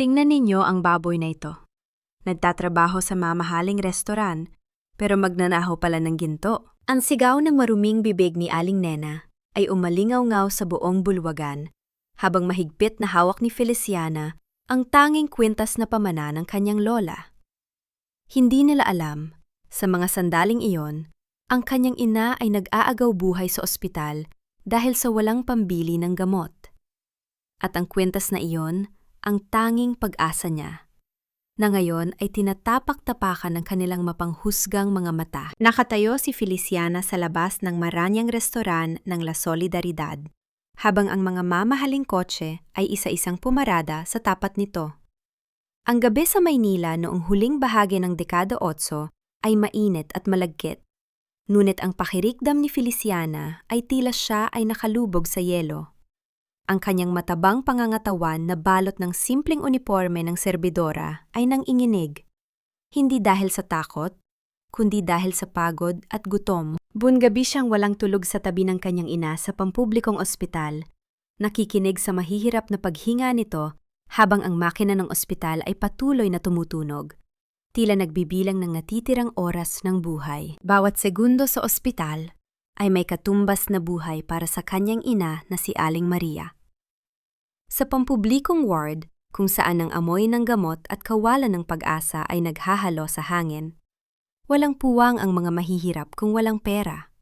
Tingnan ninyo ang baboy na ito. Nagtatrabaho sa mamahaling restoran, pero magnanaho pala ng ginto. Ang sigaw ng maruming bibig ni Aling Nena ay umalingaw-ngaw sa buong bulwagan, habang mahigpit na hawak ni Feliciana ang tanging kwintas na pamana ng kanyang lola. Hindi nila alam, sa mga sandaling iyon, ang kanyang ina ay nag-aagaw buhay sa ospital dahil sa walang pambili ng gamot. At ang kwintas na iyon, ang tanging pag-asa niya, na ngayon ay tinatapak-tapakan ng kanilang mapanghusgang mga mata. Nakatayo si Feliciana sa labas ng maranyang restoran ng La Solidaridad, habang ang mga mamahaling kotse ay isa-isang pumarada sa tapat nito. Ang gabi sa Maynila noong huling bahagi ng dekada 8 ay mainit at malagkit, ngunit ang pakirikdam ni Feliciana ay tila siya ay nakalubog sa yelo. Ang kanyang matabang pangangatawan na balot ng simpleng uniforme ng serbidora ay nanginginig, hindi dahil sa takot, kundi dahil sa pagod at gutom. Buwan-gabi siyang walang tulog sa tabi ng kanyang ina sa pampublikong ospital, nakikinig sa mahihirap na paghinga nito habang ang makina ng ospital ay patuloy na tumutunog, tila nagbibilang ng natitirang oras ng buhay. Bawat segundo sa ospital ay may katumbas na buhay para sa kanyang ina na si Aling Maria. Sa pampublikong ward, kung saan ang amoy ng gamot at kawalan ng pag-asa ay naghahalo sa hangin, walang puwang ang mga mahihirap kung walang pera.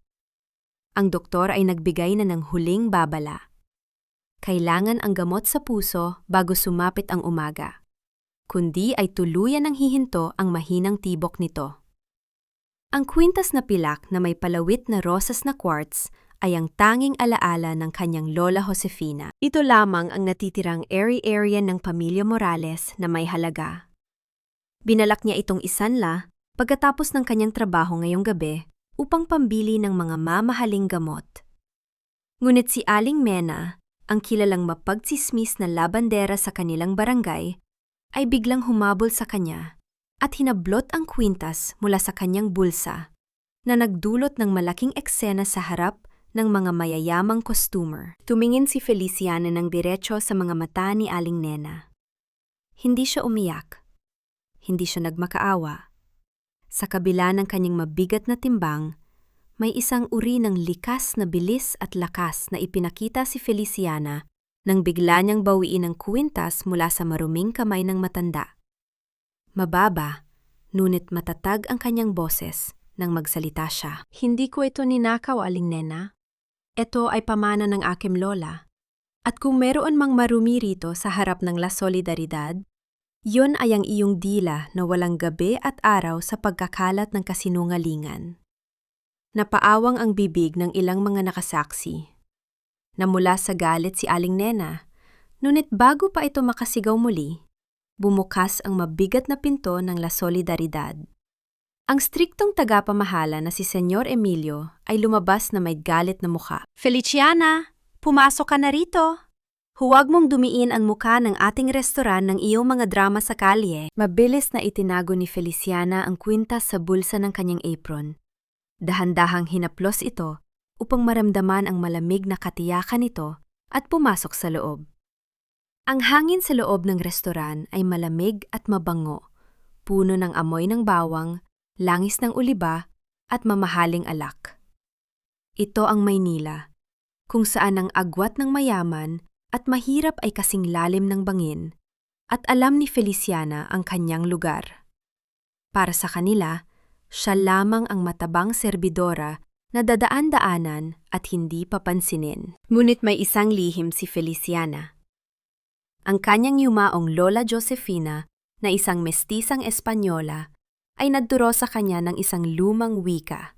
Ang doktor ay nagbigay na ng huling babala. Kailangan ang gamot sa puso bago sumapit ang umaga, kundi ay tuluyan ng hihinto ang mahinang tibok nito. Ang kwintas na pilak na may palawit na rosas na quartz ay ang tanging alaala ng kanyang Lola Josefina. Ito lamang ang natitirang area ng pamilya Morales na may halaga. Binalak niya itong isanla pagkatapos ng kanyang trabaho ngayong gabi upang pambili ng mga mamahaling gamot. Ngunit si Aling Mena, ang kilalang mapagtsismis na labandera sa kanilang barangay, ay biglang humabol sa kanya at hinablot ang kwintas mula sa kanyang bulsa na nagdulot ng malaking eksena sa harap ng mga mayayamang customer. Tumingin si Feliciana ng diretso sa mga mata ni Aling Nena. Hindi siya umiyak. Hindi siya nagmakaawa. Sa kabila ng kanyang mabigat na timbang, may isang uri ng likas na bilis at lakas na ipinakita si Feliciana nang bigla niyang bawiin ang kwintas mula sa maruming kamay ng matanda. Mababa, ngunit matatag ang kanyang boses nang magsalita siya. Hindi ko ito ninakaw, Aling Nena. Ito ay pamana ng aking lola. At kung meron mang marumi rito sa harap ng La Solidaridad, yon ay ang iyong dila na walang gabi at araw sa pagkakalat ng kasinungalingan. Napaawang ang bibig ng ilang mga nakasaksi. Namula sa galit si Aling Nena, ngunit bago pa ito makasigaw muli, bumukas ang mabigat na pinto ng La Solidaridad. Ang striktong tagapamahala na si Senyor Emilio ay lumabas na may galit na mukha. Feliciana, pumasok ka na rito. Huwag mong dumiin ang mukha ng ating restoran ng iyong mga drama sa kalye. Mabilis na itinago ni Feliciana ang kwintas sa bulsa ng kanyang apron. Dahan-dahang hinaplos ito upang maramdaman ang malamig na katiyakan nito at pumasok sa loob. Ang hangin sa loob ng restoran ay malamig at mabango, puno ng amoy ng bawang, langis ng uliba, at mamahaling alak. Ito ang Maynila, kung saan ang agwat ng mayaman at mahirap ay kasing lalim ng bangin, at alam ni Feliciana ang kanyang lugar. Para sa kanila, siya lamang ang matabang serbidora na dadaan-daanan at hindi papansinin. Ngunit may isang lihim si Feliciana. Ang kanyang yumaong Lola Josefina na isang mestisang Espanyola ay nagturo sa kanya ng isang lumang wika,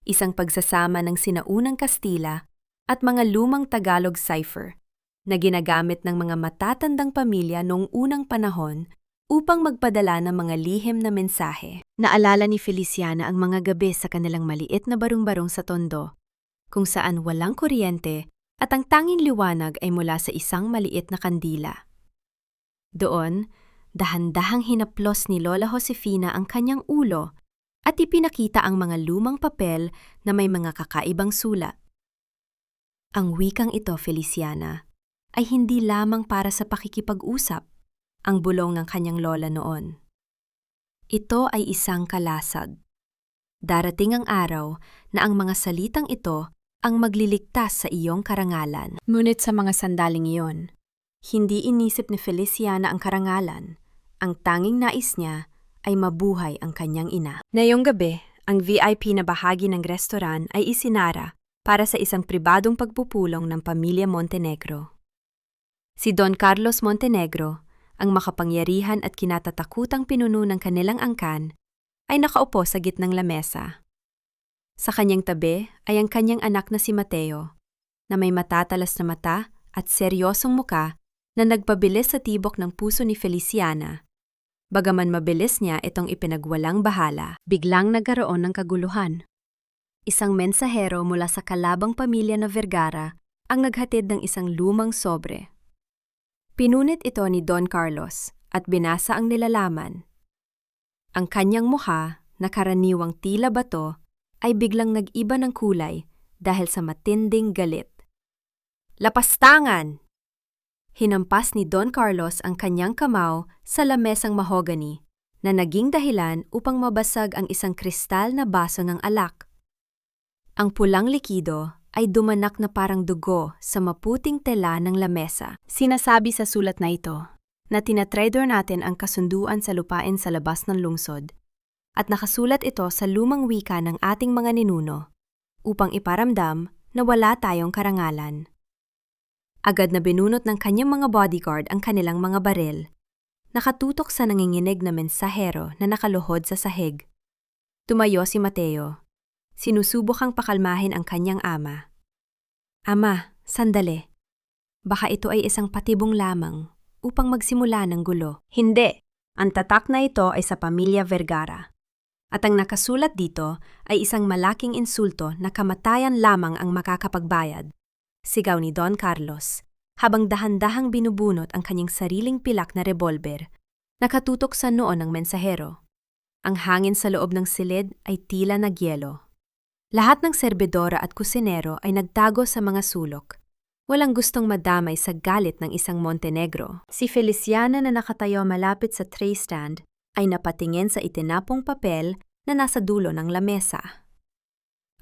isang pagsasama ng sinaunang Kastila at mga lumang Tagalog cipher na ginagamit ng mga matatandang pamilya noong unang panahon upang magpadala ng mga lihim na mensahe. Naalala ni Feliciana ang mga gabi sa kanilang maliit na barong-barong sa Tondo, kung saan walang kuryente at ang tanging liwanag ay mula sa isang maliit na kandila. Doon, dahan-dahang hinaplos ni Lola Josefina ang kanyang ulo at ipinakita ang mga lumang papel na may mga kakaibang sulat. Ang wikang ito, Feliciana, ay hindi lamang para sa pakikipag-usap. ang bulong ng kanyang lola noon. Ito ay isang kalasag. Darating ang araw na ang mga salitang ito ang magliligtas sa iyong karangalan. Ngunit sa mga sandaling iyon, hindi inisip ni Feliciana ang karangalan. Ang tanging nais niya ay mabuhay ang kanyang ina. Ngayong gabi, ang VIP na bahagi ng restoran ay isinara para sa isang pribadong pagpupulong ng pamilya Montenegro. Si Don Carlos Montenegro, ang makapangyarihan at kinatatakutang pinuno ng kanilang angkan, ay nakaupo sa gitnang lamesa. Sa kanyang tabi ay ang kanyang anak na si Mateo, na may matatalas na mata at seryosong muka na nagpabilis sa tibok ng puso ni Feliciana. Bagaman mabilis niya itong ipinagwalang bahala, biglang nagkaroon ng kaguluhan. Isang mensahero mula sa kalabang pamilya na Vergara ang naghatid ng isang lumang sobre. Pinunit ito ni Don Carlos at binasa ang nilalaman. Ang kanyang mukha, na karaniwang tila bato, ay biglang nag-iba ng kulay dahil sa matinding galit. Lapastangan! Hinampas ni Don Carlos ang kanyang kamao sa lamesang mahogany na naging dahilan upang mabasag ang isang kristal na baso ng alak. Ang pulang likido ay dumanak na parang dugo sa maputing tela ng lamesa. Sinasabi sa sulat na ito na tinatrader natin ang kasunduan sa lupain sa labas ng lungsod at nakasulat ito sa lumang wika ng ating mga ninuno upang iparamdam na wala tayong karangalan. Agad na binunot ng kanyang mga bodyguard ang kanilang mga baril. Nakatutok sa nanginginig na mensahero na nakaluhod sa sahig. Tumayo si Mateo. Sinusubukang pakalmahin ang kanyang ama. Ama, sandali. Baka ito ay isang patibong lamang upang magsimula ng gulo. Hindi. Ang tatak na ito ay sa pamilya Vergara. At ang nakasulat dito ay isang malaking insulto na kamatayan lamang ang makakapagbayad. Sigaw ni Don Carlos, habang dahan-dahang binubunot ang kanyang sariling pilak na revolver, nakatutok sa noo ng mensahero. Ang hangin sa loob ng silid ay tila nagyelo. Lahat ng serbidora at kusinero ay nagtago sa mga sulok. Walang gustong madamay sa galit ng isang Montenegro. Si Feliciana na nakatayo malapit sa tray stand ay napatingin sa itinapong papel na nasa dulo ng lamesa.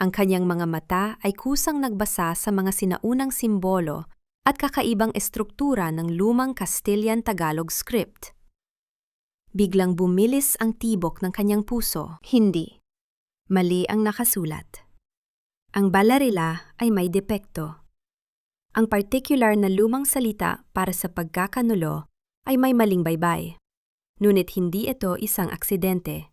Ang kanyang mga mata ay kusang nagbasa sa mga sinaunang simbolo at kakaibang estruktura ng lumang Castilian-Tagalog script. Biglang bumilis ang tibok ng kanyang puso. Hindi. Mali ang nakasulat. Ang balarila ay may depekto. Ang particular na lumang salita para sa pagkakanulo ay may maling baybay. Ngunit hindi ito isang aksidente.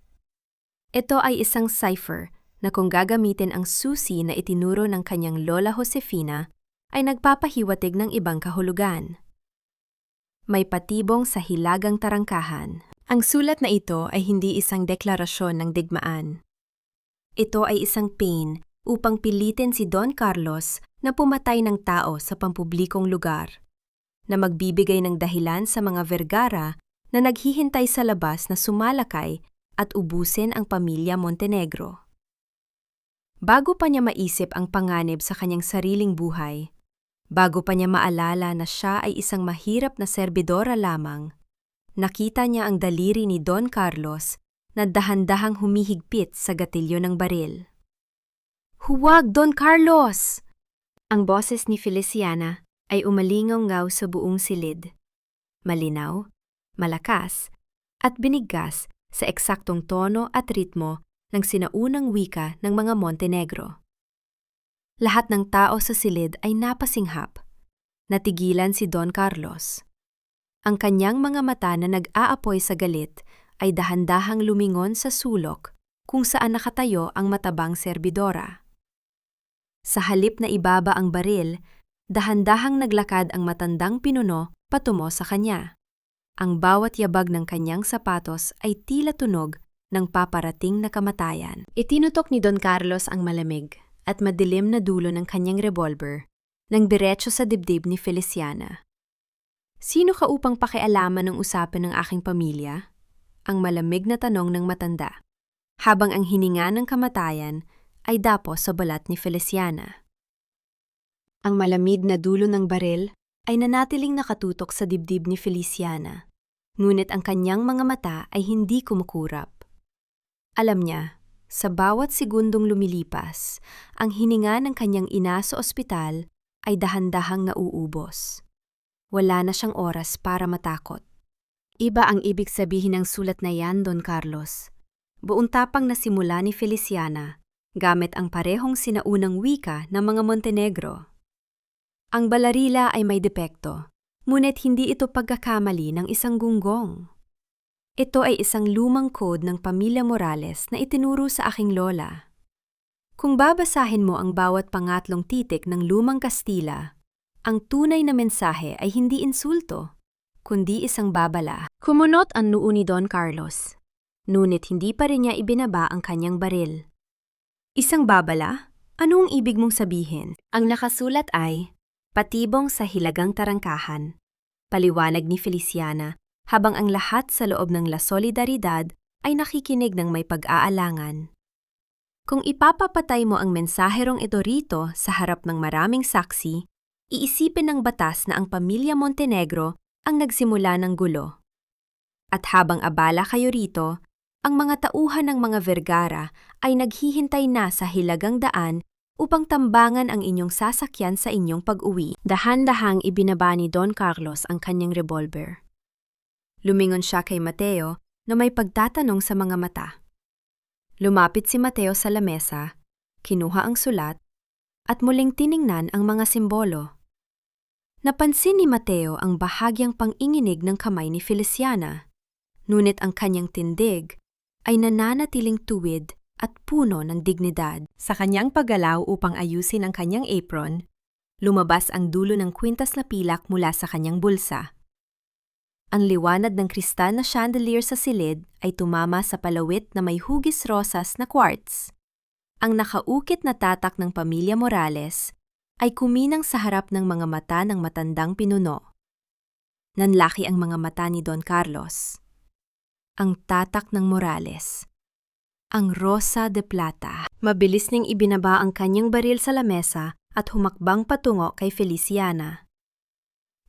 Ito ay isang cipher na kung gagamitin ang susi na itinuro ng kanyang lola Josefina ay nagpapahiwatig ng ibang kahulugan. May patibong sa hilagang tarangkahan. Ang sulat na ito ay hindi isang deklarasyon ng digmaan. Ito ay isang pain upang pilitin si Don Carlos na pumatay ng tao sa pampublikong lugar, na magbibigay ng dahilan sa mga Vergara na naghihintay sa labas na sumalakay at ubusin ang pamilya Montenegro. Bago pa niya maisip ang panganib sa kanyang sariling buhay, bago pa niya maalala na siya ay isang mahirap na serbidora lamang, nakita niya ang daliri ni Don Carlos na dahan-dahang humihigpit sa gatilyo ng baril. Huwag, Don Carlos! Ang boses ni Feliciana ay umalingaw-ngaw sa buong silid. Malinaw, malakas, at binigkas sa eksaktong tono at ritmo ng sinaunang wika ng mga Montenegro. Lahat ng tao sa silid ay napasinghap. Natigilan si Don Carlos. Ang kanyang mga mata na nag-aapoy sa galit ay dahan-dahang lumingon sa sulok kung saan nakatayo ang matabang serbidora. Sa halip na ibaba ang baril, dahan-dahang naglakad ang matandang pinuno patungo sa kanya. Ang bawat yabag ng kanyang sapatos ay tila tunog ng paparating na kamatayan. Itinutok ni Don Carlos ang malamig at madilim na dulo ng kanyang revolver nang diretso sa dibdib ni Feliciana. Sino ka upang pakialaman ng usapan ng aking pamilya? Ang malamig na tanong ng matanda, habang ang hininga ng kamatayan ay dapo sa balat ni Feliciana. Ang malamig na dulo ng baril ay nanatiling nakatutok sa dibdib ni Feliciana. ngunit ang kanyang mga mata ay hindi kumukurap. Alam niya, sa bawat segundong lumilipas, ang hininga ng kanyang ina sa ospital ay dahan-dahang nauubos. Wala na siyang oras para matakot. Iba ang ibig sabihin ng sulat na yan, Don Carlos. Buong tapang na simula ni Feliciana, gamit ang parehong sinaunang wika ng mga Montenegro. Ang balarila ay may depekto, ngunit hindi ito pagkakamali ng isang gunggong. Ito ay isang lumang code ng pamilya Morales na itinuro sa aking lola. Kung babasahin mo ang bawat pangatlong titik ng lumang Kastila, ang tunay na mensahe ay hindi insulto, kundi isang babala. Kumunot ang noo ni Don Carlos, ngunit hindi pa rin niya ibinaba ang kanyang baril. Isang babala? Anong ibig mong sabihin? Ang nakasulat ay, patibong sa hilagang tarangkahan. Paliwanag ni Feliciana, habang ang lahat sa loob ng La Solidaridad ay nakikinig ng may pag-aalangan. Kung ipapapatay mo ang mensaherong ito rito sa harap ng maraming saksi, iisipin ng batas na ang pamilya Montenegro ang nagsimula ng gulo. At habang abala kayo rito, ang mga tauhan ng mga Vergara ay naghihintay na sa hilagang daan upang tambangan ang inyong sasakyan sa inyong pag-uwi. Dahan-dahang ibinaba ni Don Carlos ang kanyang revolver. Lumingon siya kay Mateo na may pagtatanong sa mga mata. Lumapit si Mateo sa lamesa, kinuha ang sulat, at muling tiningnan ang mga simbolo. Napansin ni Mateo ang bahagyang panginginig ng kamay ni Feliciana, ngunit ang kanyang tindig ay nananatiling tuwid at puno ng dignidad. Sa kanyang paggalaw upang ayusin ang kanyang apron, lumabas ang dulo ng kwintas na pilak mula sa kanyang bulsa. Ang liwanag ng kristal na chandelier sa silid ay tumama sa palawit na may hugis rosas na quartz. Ang nakaukit na tatak ng pamilya Morales ay kuminang sa harap ng mga mata ng matandang pinuno. Nanlaki ang mga mata ni Don Carlos. Ang tatak ng Morales. Ang Rosa de Plata. Mabilis niyang ibinaba ang kanyang baril sa lamesa at humakbang patungo kay Feliciana.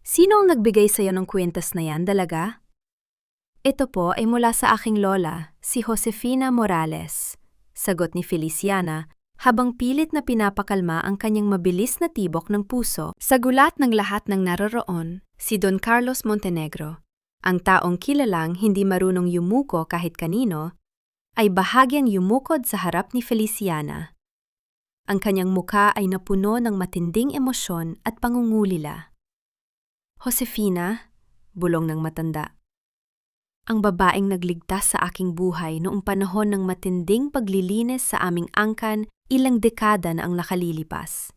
Sino ang nagbigay sa iyo ng kwintas na yan, dalaga? Ito po ay mula sa aking lola, si Josefina Morales, sagot ni Feliciana habang pilit na pinapakalma ang kanyang mabilis na tibok ng puso. Sa gulat ng lahat ng naroroon, si Don Carlos Montenegro, ang taong kilalang hindi marunong yumuko kahit kanino, ay bahagyang yumukod sa harap ni Feliciana. Ang kanyang muka ay napuno ng matinding emosyon at pangungulila. Josefina, bulong ng matanda. Ang babaeng nagligtas sa aking buhay noong panahon ng matinding paglilinis sa aming angkan ilang dekada na ang nakalilipas.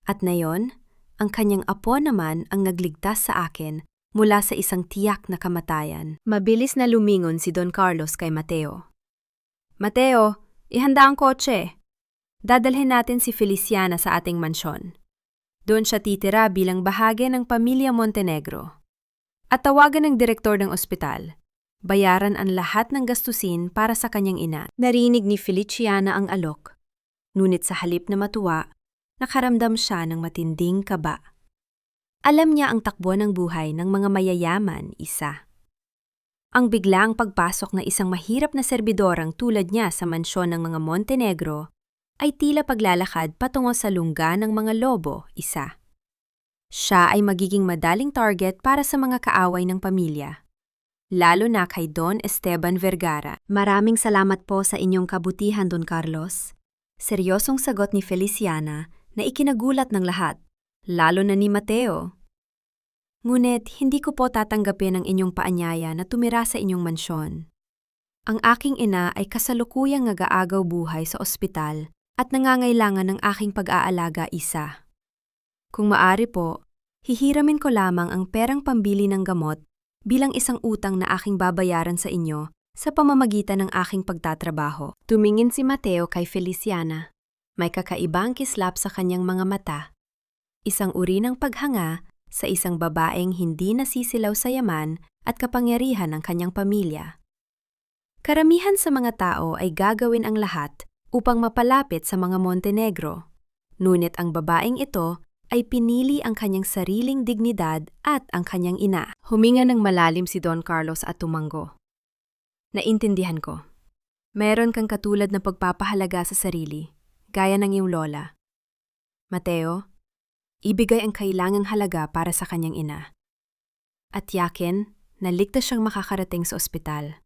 At ngayon, ang kanyang apo naman ang nagligtas sa akin mula sa isang tiyak na kamatayan. Mabilis na lumingon si Don Carlos kay Mateo. Mateo, ihanda ang kotse. Dadalhin natin si Feliciana sa ating mansyon. Doon siya titira bilang bahagi ng pamilya Montenegro. At tawagan ng direktor ng ospital. Bayaran ang lahat ng gastusin para sa kanyang ina. Narinig ni Feliciana ang alok. Ngunit sa halip na matuwa, nakaramdam siya ng matinding kaba. Alam niya ang takbo ng buhay ng mga mayayaman, isa. Ang biglaang pagpasok na isang mahirap na serbidorang tulad niya sa mansyon ng mga Montenegro ay tila paglalakad patungo sa lungga ng mga lobo, isa. Siya ay magiging madaling target para sa mga kaaway ng pamilya, lalo na kay Don Esteban Vergara. Maraming salamat po sa inyong kabutihan, Don Carlos. Seryosong sagot ni Feliciana na ikinagulat ng lahat, lalo na ni Mateo. Ngunit hindi ko po tatanggapin ang inyong paanyaya na tumira sa inyong mansyon. Ang aking ina ay kasalukuyang nag-aagaw buhay sa ospital at nangangailangan ng aking pag-aalaga, isa. Kung maari po, hihiramin ko lamang ang perang pambili ng gamot bilang isang utang na aking babayaran sa inyo sa pamamagitan ng aking pagtatrabaho. Tumingin si Mateo kay Feliciana. May kakaibang kislap sa kanyang mga mata. Isang uri ng paghanga sa isang babaeng hindi nasisilaw sa yaman at kapangyarihan ng kanyang pamilya. Karamihan sa mga tao ay gagawin ang lahat upang mapalapit sa mga Montenegro, ngunit ang babaeng ito ay pinili ang kanyang sariling dignidad at ang kanyang ina. Huminga ng malalim si Don Carlos at tumanggo. Naintindihan ko. Meron kang katulad na pagpapahalaga sa sarili, gaya ng iyong lola. Mateo, ibigay ang kailangang halaga para sa kanyang ina. At yakin na ligtas siyang makakarating sa ospital.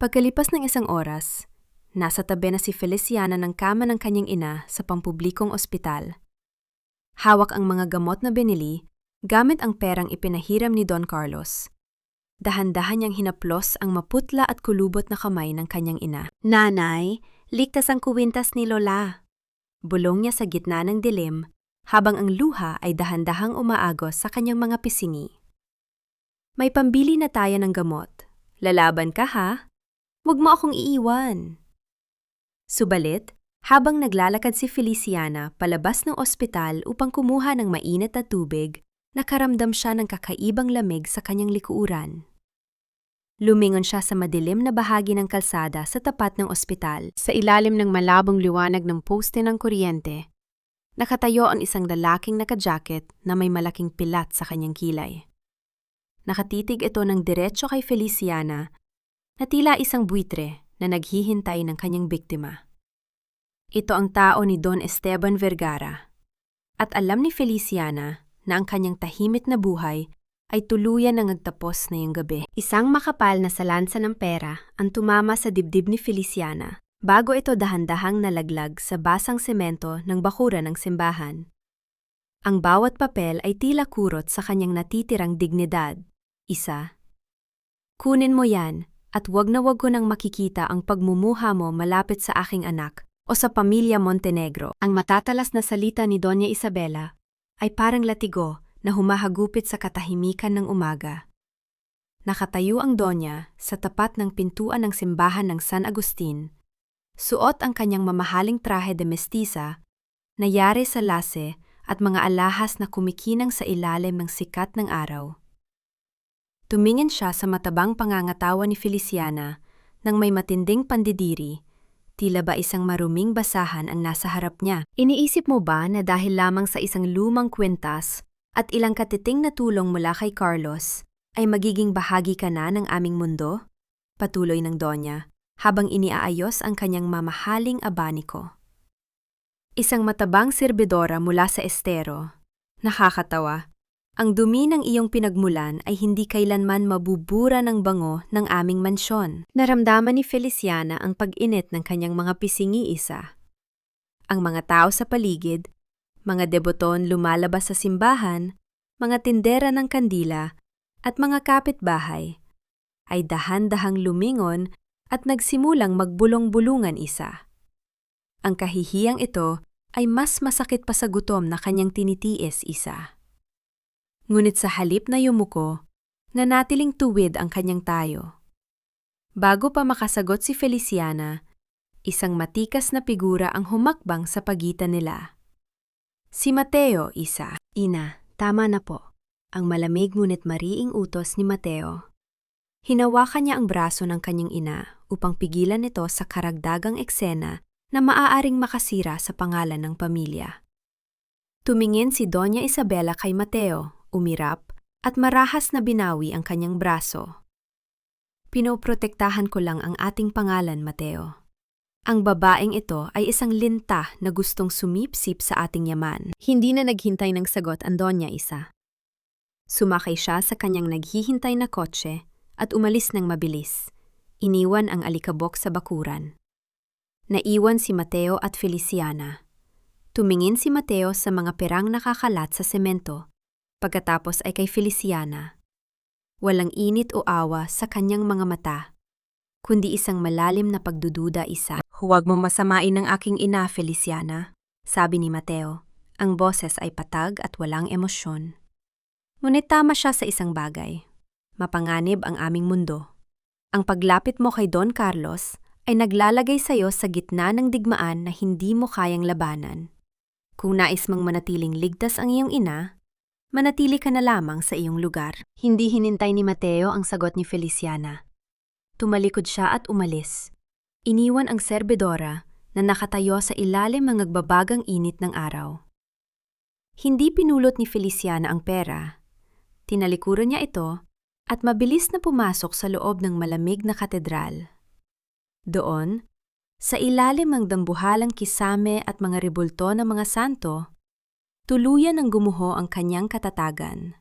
Pagkalipas ng isang oras, nasa tabi na si Feliciana ng kama ng kanyang ina sa pampublikong ospital. Hawak ang mga gamot na binili gamit ang perang ipinahiram ni Don Carlos. Dahan-dahan niyang hinaplos ang maputla at kulubot na kamay ng kanyang ina. Nanay, ligtas ang kuwintas ni Lola. Bulong niya sa gitna ng dilim habang ang luha ay dahan-dahang umaagos sa kanyang mga pisngi. May pambili na tayo ng gamot. Lalaban ka ha? Huwag mo akong iiwan. Subalit, habang naglalakad si Feliciana palabas ng ospital upang kumuha ng mainit na tubig, nakaramdam siya ng kakaibang lamig sa kanyang likuran. Lumingon siya sa madilim na bahagi ng kalsada sa tapat ng ospital. Sa ilalim ng malabong liwanag ng poste ng kuryente, nakatayo ang isang lalaking naka-jacket na may malaking pilat sa kanyang kilay. Nakatitig ito ng diretso kay Feliciana na tila isang buitre na naghihintay ng kanyang biktima. Ito ang tao ni Don Esteban Vergara. At alam ni Feliciana na ang kanyang tahimik na buhay ay tuluyan na nagtapos na yung gabi. Isang makapal na salansa ng pera ang tumama sa dibdib ni Feliciana bago ito dahan-dahang nalaglag sa basang semento ng bakuran ng simbahan. Ang bawat papel ay tila kurot sa kanyang natitirang dignidad. Isa. Kunin mo yan at wag na wag ko nang makikita ang pagmumuha mo malapit sa aking anak o sa pamilya Montenegro. Ang matatalas na salita ni Doña Isabela ay parang latigo na humahagupit sa katahimikan ng umaga. Nakatayo ang Doña sa tapat ng pintuan ng simbahan ng San Agustin. Suot ang kanyang mamahaling trahe de mestiza na yari sa lase at mga alahas na kumikinang sa ilalim ng sikat ng araw. Tumingin siya sa matabang pangangatawa ni Feliciana nang may matinding pandidiri, tila ba isang maruming basahan ang nasa harap niya. Iniisip mo ba na dahil lamang sa isang lumang kwintas at ilang katiting na tulong mula kay Carlos, ay magiging bahagi ka na ng aming mundo? Patuloy ng Donya, habang iniaayos ang kanyang mamahaling abaniko. Isang matabang serbidora mula sa estero. Nakakatawa. Ang dumi ng iyong pinagmulan ay hindi kailanman mabubura ng bango ng aming mansyon. Naramdaman ni Feliciana ang pag-init ng kanyang mga pisingi isa. Ang mga tao sa paligid, mga deboton lumalabas sa simbahan, mga tindera ng kandila, at mga kapitbahay, ay dahan-dahang lumingon at nagsimulang magbulong-bulungan isa. Ang kahihiyang ito ay mas masakit pa sa gutom na kanyang tinitiis isa. Ngunit sa halip na yumuko, nanatiling tuwid ang kanyang tayo. Bago pa makasagot si Feliciana, isang matikas na figura ang humakbang sa pagitan nila. Si Mateo, isa. Ina, tama na po. Ang malamig ngunit mariing utos ni Mateo. Hinawakan niya ang braso ng kanyang ina upang pigilan ito sa karagdagang eksena na maaaring makasira sa pangalan ng pamilya. Tumingin si Doña Isabela kay Mateo, umirap, at marahas na binawi ang kanyang braso. Pinoprotektahan ko lang ang ating pangalan, Mateo. Ang babaeng ito ay isang linta na gustong sumipsip sa ating yaman. Hindi na naghintay ng sagot ang Doña Isa. Sumakay siya sa kanyang naghihintay na kotse at umalis ng mabilis. Iniwan ang alikabok sa bakuran. Naiwan si Mateo at Feliciana. Tumingin si Mateo sa mga perang nakakalat sa semento. Pagkatapos ay kay Feliciana. Walang init o awa sa kanyang mga mata, kundi isang malalim na pagdududa isa. Huwag mo masamain ang aking ina, Feliciana, sabi ni Mateo. Ang boses ay patag at walang emosyon. Ngunit tama siya sa isang bagay. Mapanganib ang aming mundo. Ang paglapit mo kay Don Carlos ay naglalagay sa iyo sa gitna ng digmaan na hindi mo kayang labanan. Kung nais mong manatiling ligtas ang iyong ina, manatili ka na lamang sa iyong lugar. Hindi hinintay ni Mateo ang sagot ni Feliciana. Tumalikod siya at umalis. Iniwan ang serbidora na nakatayo sa ilalim ng nagbabagang init ng araw. Hindi pinulot ni Feliciana ang pera. Tinalikuran niya ito at mabilis na pumasok sa loob ng malamig na katedral. Doon, sa ilalim ng dambuhalang kisame at mga rebulto ng mga santo, tuluyan ang gumuho ang kanyang katatagan.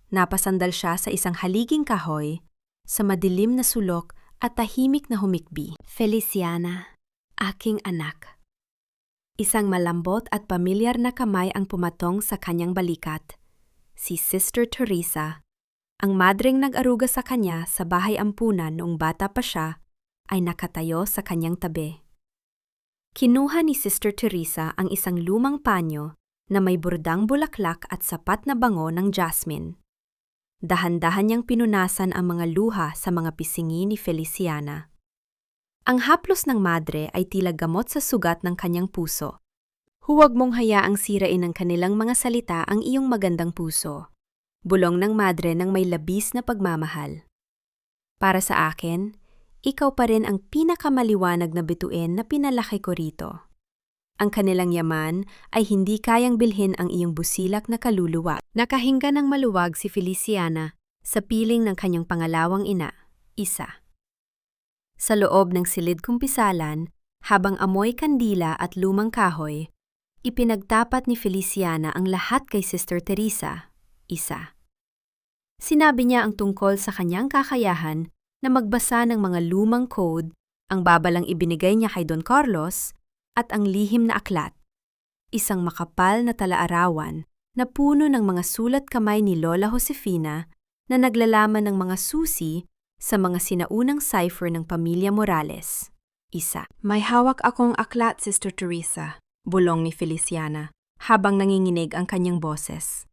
Napasandal siya sa isang haliging kahoy, sa madilim na sulok at tahimik na humikbi. Feliciana, aking anak. Isang malambot at pamilyar na kamay ang pumatong sa kanyang balikat. Si Sister Teresa, ang madreng nag-aruga sa kanya sa bahay ampunan noong bata pa siya, ay nakatayo sa kanyang tabi. Kinuha ni Sister Teresa ang isang lumang panyo na may burdang bulaklak at sapat na bango ng jasmine. Dahan-dahan niyang pinunasan ang mga luha sa mga pisingi ni Feliciana. Ang haplos ng madre ay tila gamot sa sugat ng kanyang puso. Huwag mong hayaang sirain ng kanilang mga salita ang iyong magandang puso. Bulong ng madre ng may labis na pagmamahal. Para sa akin, ikaw pa rin ang pinakamaliwanag na bituin na pinalaki ko rito. Ang kanilang yaman ay hindi kayang bilhin ang iyong busilak na kaluluwa. Nakahinga ng maluwag si Feliciana sa piling ng kanyang pangalawang ina, Isa. Sa loob ng silid kumpisalan, habang amoy kandila at lumang kahoy, ipinagtapat ni Feliciana ang lahat kay Sister Teresa, Isa. Sinabi niya ang tungkol sa kanyang kakayahan na magbasa ng mga lumang code, ang babalang ibinigay niya kay Don Carlos, at ang lihim na aklat. Isang makapal na talaarawan na puno ng mga sulat kamay ni Lola Josefina na naglalaman ng mga susi sa mga sinaunang cipher ng pamilya Morales, Isa. May hawak akong aklat, Sister Teresa, bulong ni Feliciana, habang nanginginig ang kanyang boses.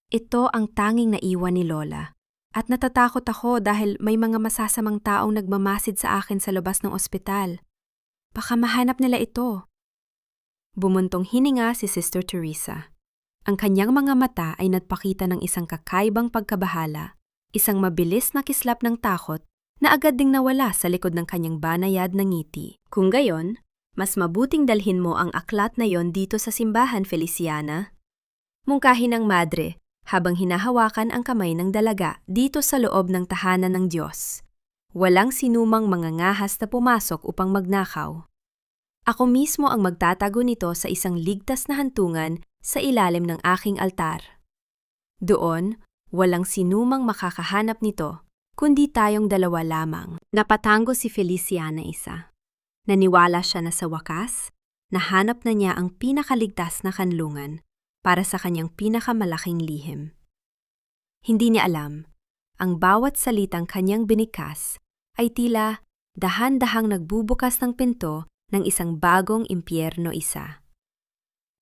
Ito ang tanging naiwan ni Lola, at natatakot ako dahil may mga masasamang taong nagmamasid sa akin sa labas ng ospital. Baka mahanap nila ito. Bumuntong hininga si Sister Teresa. Ang kanyang mga mata ay nagpakita ng isang kakaibang pagkabahala, isang mabilis na kislap ng takot na agad ding nawala sa likod ng kanyang banayad na ngiti. Kung gayon, mas mabuting dalhin mo ang aklat na yon dito sa simbahan, Feliciana. Mungkahi ng madre habang hinahawakan ang kamay ng dalaga dito sa loob ng tahanan ng Diyos. Walang sinumang mga ngahas na pumasok upang magnakaw. Ako mismo ang magtatago nito sa isang ligtas na hantungan sa ilalim ng aking altar. Doon, walang sinumang makakahanap nito, kundi tayong dalawa lamang. Napatango si Feliciana, Isa. Naniwala siya na sa wakas, nahanap na niya ang pinakaligtas na kanlungan para sa kanyang pinakamalaking lihim. Hindi niya alam, ang bawat salitang kanyang binikas ay tila dahan-dahang nagbubukas ng pinto ng isang bagong impyerno, Isa.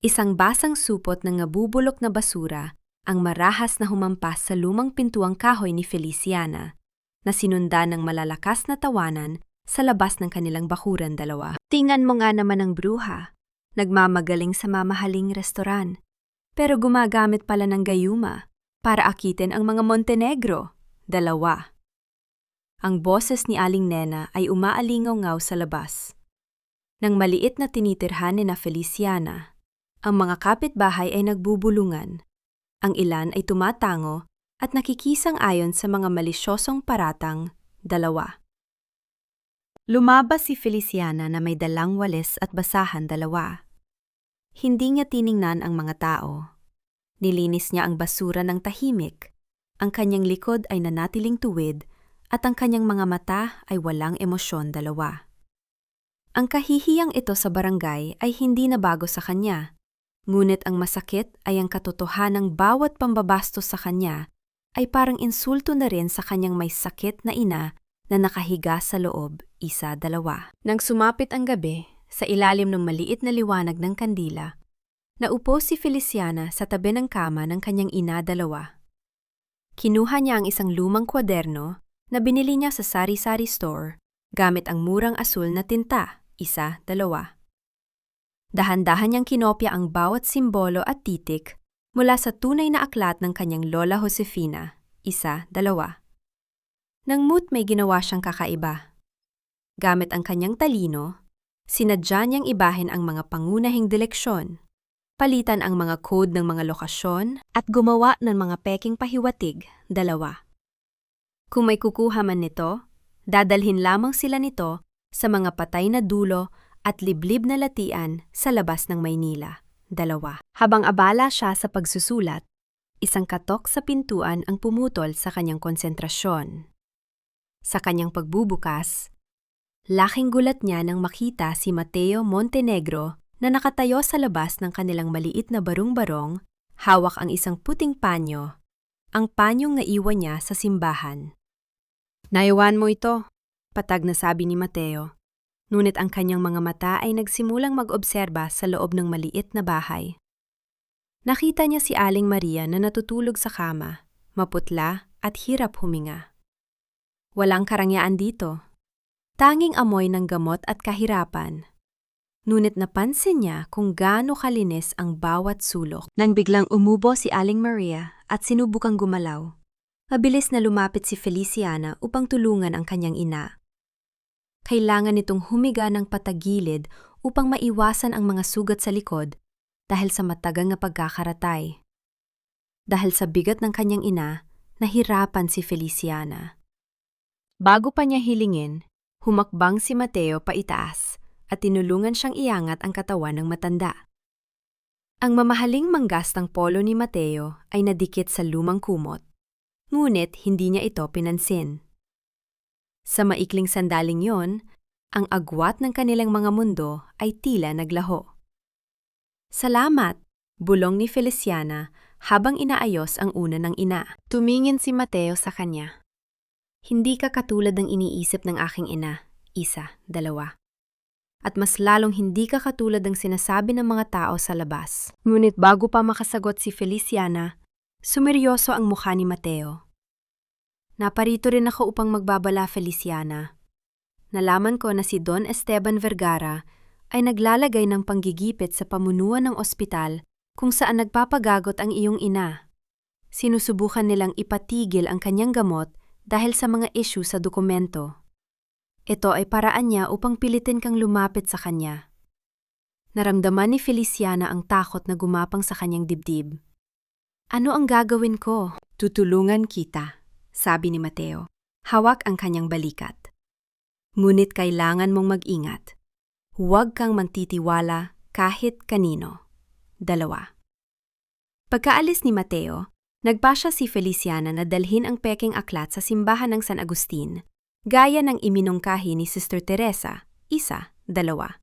Isang basang supot ng nabubulok na basura ang marahas na humampas sa lumang pintuang kahoy ni Feliciana, na sinundan ng malalakas na tawanan sa labas ng kanilang bakuran dalawa. Tingnan mo nga naman ang bruha. Nagmamagaling sa mamahaling restoran, pero gumagamit pala ng gayuma para akitin ang mga Montenegro, dalawa. Ang boses ni Aling Nena ay umaalingaw-ngaw sa labas. Nang maliit na tinitirhan ni na Feliciana, ang mga kapitbahay ay nagbubulungan. Ang ilan ay tumatango at nakikisang-ayon sa mga malisyosong paratang, dalawa. Lumabas si Feliciana na may dalang walis at basahan, dalawa. Hindi niya tiningnan ang mga tao. Nilinis niya ang basura ng tahimik. Ang kanyang likod ay nanatiling tuwid at ang kanyang mga mata ay walang emosyon, dalawa. Ang kahihiyang ito sa barangay ay hindi na bago sa kanya. Ngunit ang masakit ay ang katotohanang bawat pambabastos sa kanya ay parang insulto na rin sa kanyang may sakit na ina na nakahiga sa loob, Isa, dalawa. Nang sumapit ang gabi, sa ilalim ng maliit na liwanag ng kandila, naupo si Feliciana sa tabi ng kama ng kanyang ina, dalawa. Kinuha niya ang isang lumang kwaderno na binili niya sa sari-sari store gamit ang murang asul na tinta, Isa, dalawa. Dahan-dahan niyang kinopya ang bawat simbolo at titik mula sa tunay na aklat ng kanyang Lola Josefina, Isa, dalawa. Nang may ginawa siyang kakaiba. Gamit ang kanyang talino, sinadya niyang ibahin ang mga pangunahing direksyon. palitan ang mga code ng mga lokasyon, at gumawa ng mga peking pahiwatig, 2. Kung may kukuha man nito, dadalhin lamang sila nito sa mga patay na dulo at liblib na latian sa labas ng Maynila, 2. Habang abala siya sa pagsusulat, isang katok sa pintuan ang pumutol sa kanyang konsentrasyon. Sa kanyang pagbubukas, laking gulat niya nang makita si Mateo Montenegro na nakatayo sa labas ng kanilang maliit na barong-barong, hawak ang isang puting panyo, ang panyong naiwan niya sa simbahan. "Naiwan mo ito," patag na sabi ni Mateo. Ngunit ang kanyang mga mata ay nagsimulang mag-obserba sa loob ng maliit na bahay. Nakita niya si Aling Maria na natutulog sa kama, maputla at hirap huminga. Walang karangyaan dito. Tanging amoy ng gamot at kahirapan. Ngunit napansin niya kung gaano kalinis ang bawat sulok. Nang biglang umubo si Aling Maria at sinubukang gumalaw, mabilis na lumapit si Feliciana upang tulungan ang kanyang ina. Kailangan nitong humiga ng patagilid upang maiwasan ang mga sugat sa likod dahil sa matagal na pagkakaratay. Dahil sa bigat ng kanyang ina, nahirapan si Feliciana. Bago pa niya hilingin, humakbang si Mateo paitaas at tinulungan siyang iangat ang katawan ng matanda. Ang mamahaling manggastang polo ni Mateo ay nadikit sa lumang kumot, ngunit hindi niya ito pinansin. Sa maikling sandaling yon, ang agwat ng kanilang mga mundo ay tila naglaho. "Salamat," bulong ni Feliciana habang inaayos ang una ng ina. Tumingin si Mateo sa kanya. "Hindi ka katulad ng iniisip ng aking ina, 1, 2. At mas lalong hindi ka katulad ng sinasabi ng mga tao sa labas." Ngunit bago pa makasagot si Feliciana, sumeryoso ang mukha ni Mateo. "Naparito rin ako upang magbabala, Feliciana. Nalaman ko na si Don Esteban Vergara ay naglalagay ng panggigipit sa pamunuan ng ospital kung saan nagpapagagot ang iyong ina. Sinusubukan nilang ipatigil ang kanyang gamot dahil sa mga issue sa dokumento. Ito ay paraan niya upang pilitin kang lumapit sa kanya." Naramdaman ni Feliciana ang takot na gumapang sa kanyang dibdib. "Ano ang gagawin ko?" "Tutulungan kita," sabi ni Mateo. Hawak ang kanyang balikat. "Ngunit kailangan mong mag-ingat. Huwag kang magtitiwala kahit kanino." 2. Pagkaalis ni Mateo, nagpasya si Feliciana na dalhin ang peking aklat sa simbahan ng San Agustin, gaya ng iminungkahi ni Sister Teresa, 1, 2.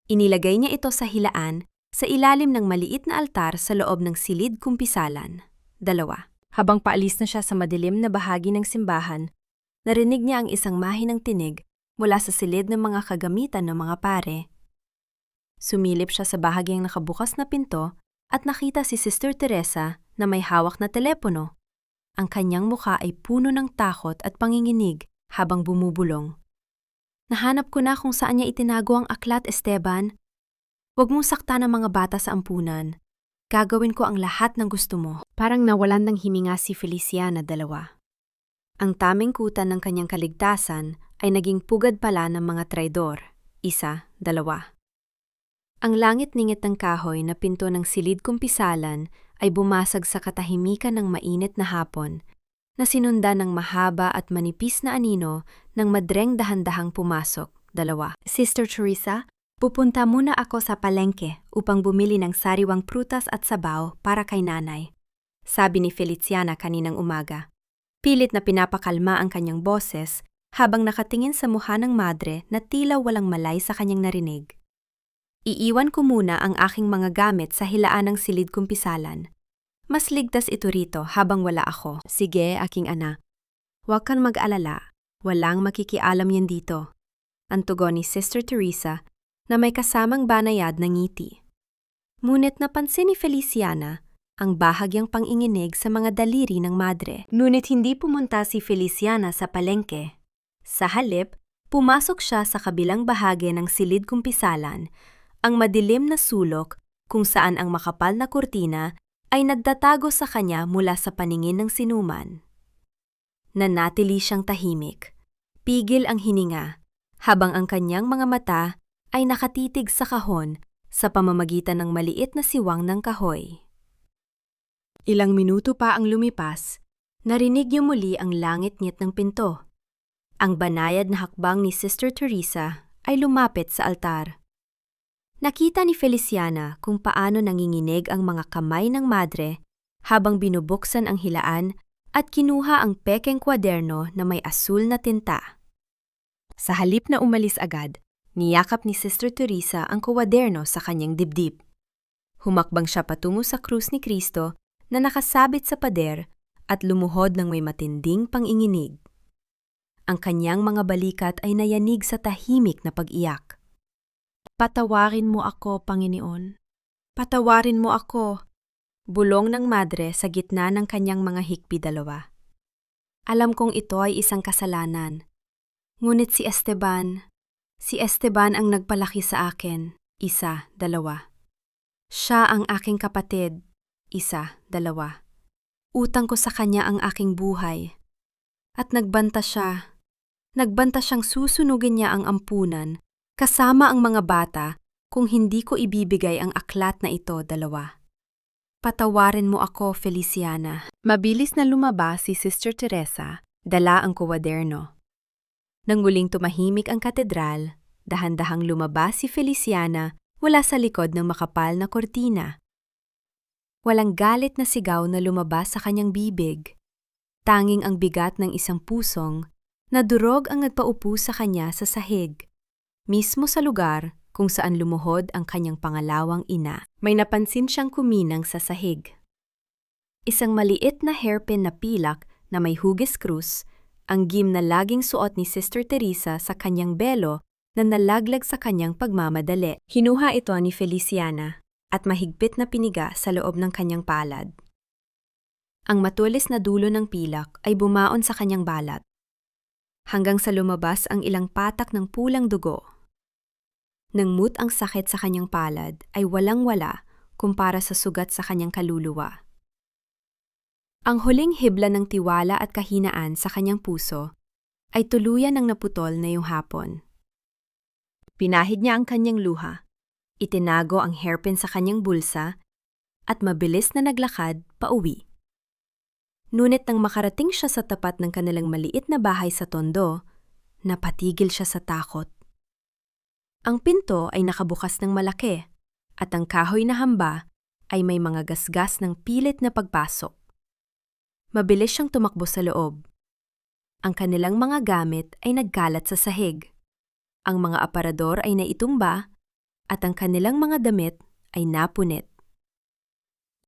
Inilagay niya ito sa hilaan sa ilalim ng maliit na altar sa loob ng silid kumpisalan, 2. Habang paalis na siya sa madilim na bahagi ng simbahan, narinig niya ang isang mahinang tinig mula sa silid ng mga kagamitan ng mga pare. Sumilip siya sa bahagyang nakabukas na pinto at nakita si Sister Teresa na may hawak na telepono. Ang kanyang mukha ay puno ng takot at panginginig habang bumubulong. "Nahanap ko na kung saan niya itinago ang aklat, Esteban. Huwag mong saktan ang mga bata sa ampunan. Gagawin ko ang lahat ng gusto mo." Parang nawalan ng himinga si Feliciana, 2. Ang tamingkutan ng kanyang kaligtasan ay naging pugad pala ng mga traidor, 1, 2. Ang langit-ningit ng kahoy na pinto ng silid kumpisalan ay bumasag sa katahimikan ng mainit na hapon, na sinundan ng mahaba at manipis na anino ng madreng dahan-dahang pumasok, 2. "Sister Teresa, pupunta muna ako sa palengke upang bumili ng sariwang prutas at sabaw para kay nanay," sabi ni Feliciana kaninang umaga. Pilit na pinapakalma ang kanyang boses habang nakatingin sa mukha ng madre na tila walang malay sa kanyang narinig. "Iiwan ko muna ang aking mga gamit sa hilaan ng silid kumpisalan. Mas ligtas ito rito habang wala ako." "Sige, aking ana. Huwag kang mag-alala. Walang makikialam yan dito," ang tugon ni Sister Teresa na may kasamang banayad na ngiti. Ngunit napansin ni Feliciana ang bahagyang panginginig sa mga daliri ng madre. Ngunit hindi pumunta si Feliciana sa palengke. Sa halip, pumasok siya sa kabilang bahagi ng silid kumpisalan, ang madilim na sulok kung saan ang makapal na kurtina ay nagtatago sa kanya mula sa paningin ng sinuman. Nanatili siyang tahimik. Pigil ang hininga, habang ang kanyang mga mata ay nakatitig sa kahon sa pamamagitan ng maliit na siwang ng kahoy. Ilang minuto pa ang lumipas, narinig niyo muli ang langit-ngit ng pinto. Ang banayad na hakbang ni Sister Teresa ay lumapit sa altar. Nakita ni Feliciana kung paano nanginginig ang mga kamay ng madre habang binubuksan ang hilaan at kinuha ang pekeng kwaderno na may asul na tinta. Sa halip na umalis agad, niyakap ni Sister Teresa ang kwaderno sa kanyang dibdib. Humakbang siya patungo sa krus ni Kristo na nakasabit sa pader at lumuhod ng may matinding panginginig. Ang kanyang mga balikat ay nayanig sa tahimik na pag-iyak. Patawarin mo ako, Panginoon. Patawarin mo ako. Bulong ng madre sa gitna ng kanyang mga hikbi-dalawa. Alam kong ito ay isang kasalanan. Ngunit si Esteban ang nagpalaki sa akin. 1, 2. Siya ang aking kapatid. 1, 2. Utang ko sa kanya ang aking buhay. At nagbanta siya. Nagbanta siyang susunugin niya ang ampunan, kasama ang mga bata, kung hindi ko ibibigay ang aklat na ito, 2. Patawarin mo ako, Feliciana. Mabilis na lumabas si Sister Teresa, Dala ang kwaderno. Nang muling tumahimik ang katedral, dahan-dahang lumabas si Feliciana mula sa likod ng makapal na kortina. Walang galit na sigaw na lumabas sa kanyang bibig. Tanging ang bigat ng isang pusong na durog ang nagpaupo sa kanya sa sahig, mismo sa lugar kung saan lumuhod ang kanyang pangalawang ina. May napansin siyang kuminang sa sahig. Isang maliit na hairpin na pilak na may hugis krus, ang gim na laging suot ni Sister Teresa sa kanyang belo na nalaglag sa kanyang pagmamadali. Kinuha ito ni Feliciana at mahigpit na piniga sa loob ng kanyang palad. Ang matulis na dulo ng pilak ay bumaon sa kanyang balat, hanggang sa lumabas ang ilang patak ng pulang dugo. Nang mut ang sakit sa kanyang palad ay walang-wala kumpara sa sugat sa kanyang kaluluwa. Ang huling hibla ng tiwala at kahinaan sa kanyang puso ay tuluyan ng naputol na yung hapon. Pinahid niya ang kanyang luha, itinago ang hairpin sa kanyang bulsa, at mabilis na naglakad pauwi. Ngunit nang makarating siya sa tapat ng kanilang maliit na bahay sa Tondo, napatigil siya sa takot. Ang pinto ay nakabukas ng malaki, at ang kahoy na hamba ay may mga gasgas ng pilit na pagpasok. Mabilis siyang tumakbo sa loob. Ang kanilang mga gamit ay nagkalat sa sahig. Ang mga aparador ay naitumba, at ang kanilang mga damit ay napunit.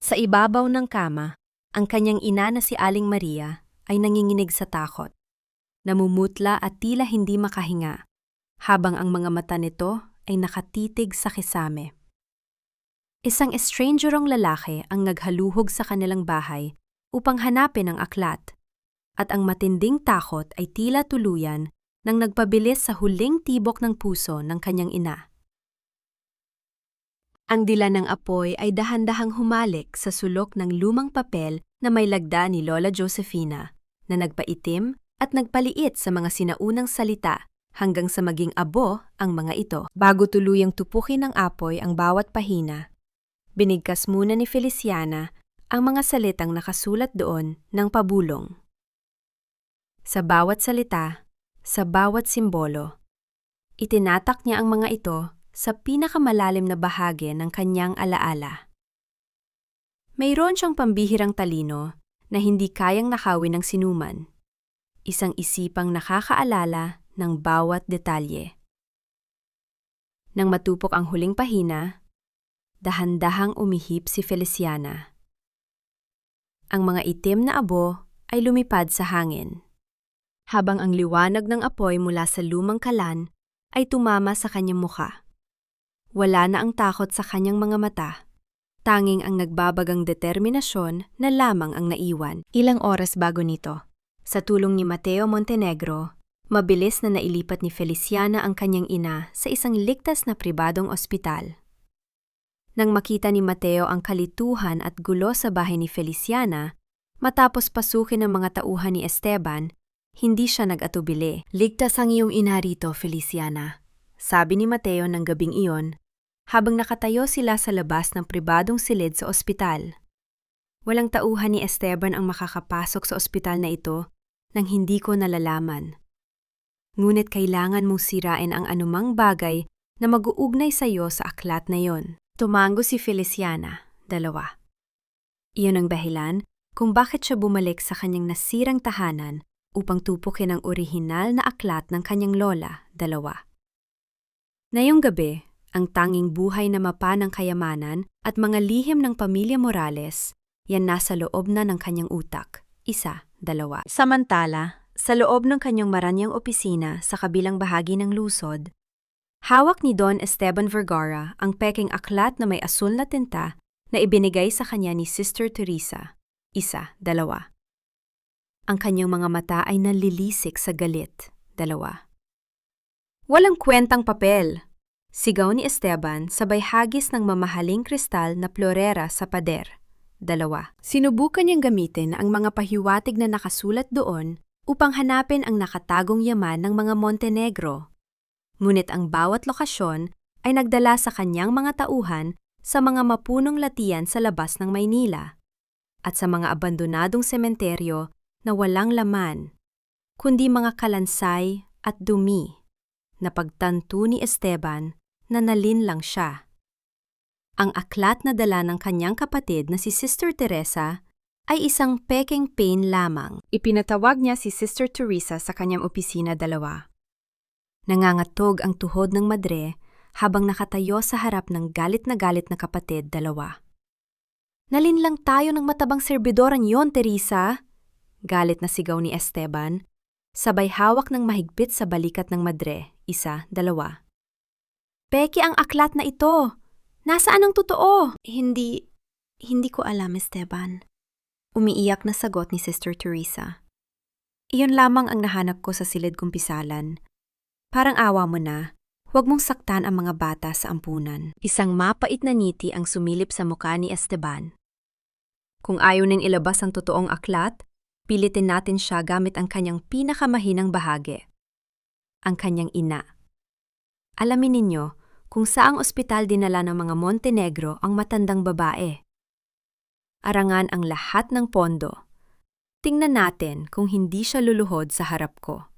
Sa ibabaw ng kama, ang kanyang ina na si Aling Maria ay nanginginig sa takot. Namumutla at tila hindi makahinga, habang ang mga mata nito ay nakatitig sa kisame. Isang estrangerong lalaki ang naghaluhog sa kanilang bahay upang hanapin ang aklat, at ang matinding takot ay tila tuluyan nang nagpabilis sa huling tibok ng puso ng kanyang ina. Ang dila ng apoy ay dahan-dahang humalik sa sulok ng lumang papel na may lagda ni Lola Josefina, na nagpaitim at nagpaliit sa mga sinaunang salita hanggang sa maging abo ang mga ito. Bago tuluyang tupukin ng apoy ang bawat pahina, binigkas muna ni Feliciana ang mga salitang nakasulat doon ng pabulong. Sa bawat salita, sa bawat simbolo, itinatak niya ang mga ito sa pinakamalalim na bahagi ng kanyang alaala. Mayroon siyang pambihirang talino na hindi kayang nakawin ng sinuman, isang isipang nakakaalala ng bawat detalye. Nang matupok ang huling pahina, dahan-dahang umihip si Feliciana. Ang mga itim na abo ay lumipad sa hangin, habang ang liwanag ng apoy mula sa lumang kalan ay tumama sa kanyang mukha. Wala na ang takot sa kanyang mga mata, tanging ang nagbabagang determinasyon na lamang ang naiwan. Ilang oras bago nito, sa tulong ni Mateo Montenegro, mabilis na nailipat ni Feliciana ang kanyang ina sa isang ligtas na pribadong ospital. Nang makita ni Mateo ang kalituhan at gulo sa bahay ni Feliciana, matapos pasukin ng mga tauhan ni Esteban, hindi siya nag-atubili. "Ligtas ang iyong ina rito, Feliciana," sabi ni Mateo ng gabing iyon, habang nakatayo sila sa labas ng pribadong silid sa ospital. Walang tauhan ni Esteban ang makakapasok sa ospital na ito nang hindi ko nalalaman. Ngunit kailangan mong sirain ang anumang bagay na mag-uugnay sa iyo sa aklat na yon. Tumango si Feliciana, 2. Iyon ang dahilan kung bakit siya bumalik sa kanyang nasirang tahanan upang tupukin ang orihinal na aklat ng kanyang lola, 2. Ngayong gabi, ang tanging buhay na mapa ng kayamanan at mga lihim ng pamilya Morales, yan nasa loob na ng kanyang utak, 1, 2. Samantala, sa loob ng kanyang maranyang opisina sa kabilang bahagi ng lungsod, hawak ni Don Esteban Vergara ang peking aklat na may asul na tinta na ibinigay sa kanya ni Sister Teresa, 1, 2. Ang kanyang mga mata ay nalilisik sa galit, 2. Walang kwentang papel! Sigaw ni Esteban sabay hagis ng mamahaling kristal na florera sa pader, 2. Sinubukan niyang gamitin ang mga pahiwatig na nakasulat doon upang hanapin ang nakatagong yaman ng mga Montenegro. Ngunit ang bawat lokasyon ay nagdala sa kanyang mga tauhan sa mga mapunong latian sa labas ng Maynila at sa mga abandonadong sementeryo na walang laman, kundi mga kalansay at dumi. Napagtanto ni Esteban na nalinlang siya. Ang aklat na dala ng kanyang kapatid na si Sister Teresa ay isang peking pain lamang. Ipinatawag niya si Sister Teresa sa kanyang opisina, 2. Nangangatog ang tuhod ng madre habang nakatayo sa harap ng galit na kapatid, 2. Nalinlang tayo ng matabang serbidoran yon, Teresa! Galit na sigaw ni Esteban, sabay hawak ng mahigpit sa balikat ng madre, 1, 2. Peki ang aklat na ito! Nasaan ang totoo? Hindi ko alam, Esteban. Umiiyak na sagot ni Sister Teresa. Iyon lamang ang nahanap ko sa silid kong pisalan. Parang awa mo na, huwag mong saktan ang mga bata sa ampunan. Isang mapait na ngiti ang sumilip sa mukha ni Esteban. Kung ayaw ning ilabas ang totoong aklat, pilitin natin siya gamit ang kanyang pinakamahinang bahagi, ang kanyang ina. Alamin ninyo kung saang ospital dinala ng mga Montenegro ang matandang babae. Arangan ang lahat ng pondo. Tingnan natin kung hindi siya luluhod sa harap ko.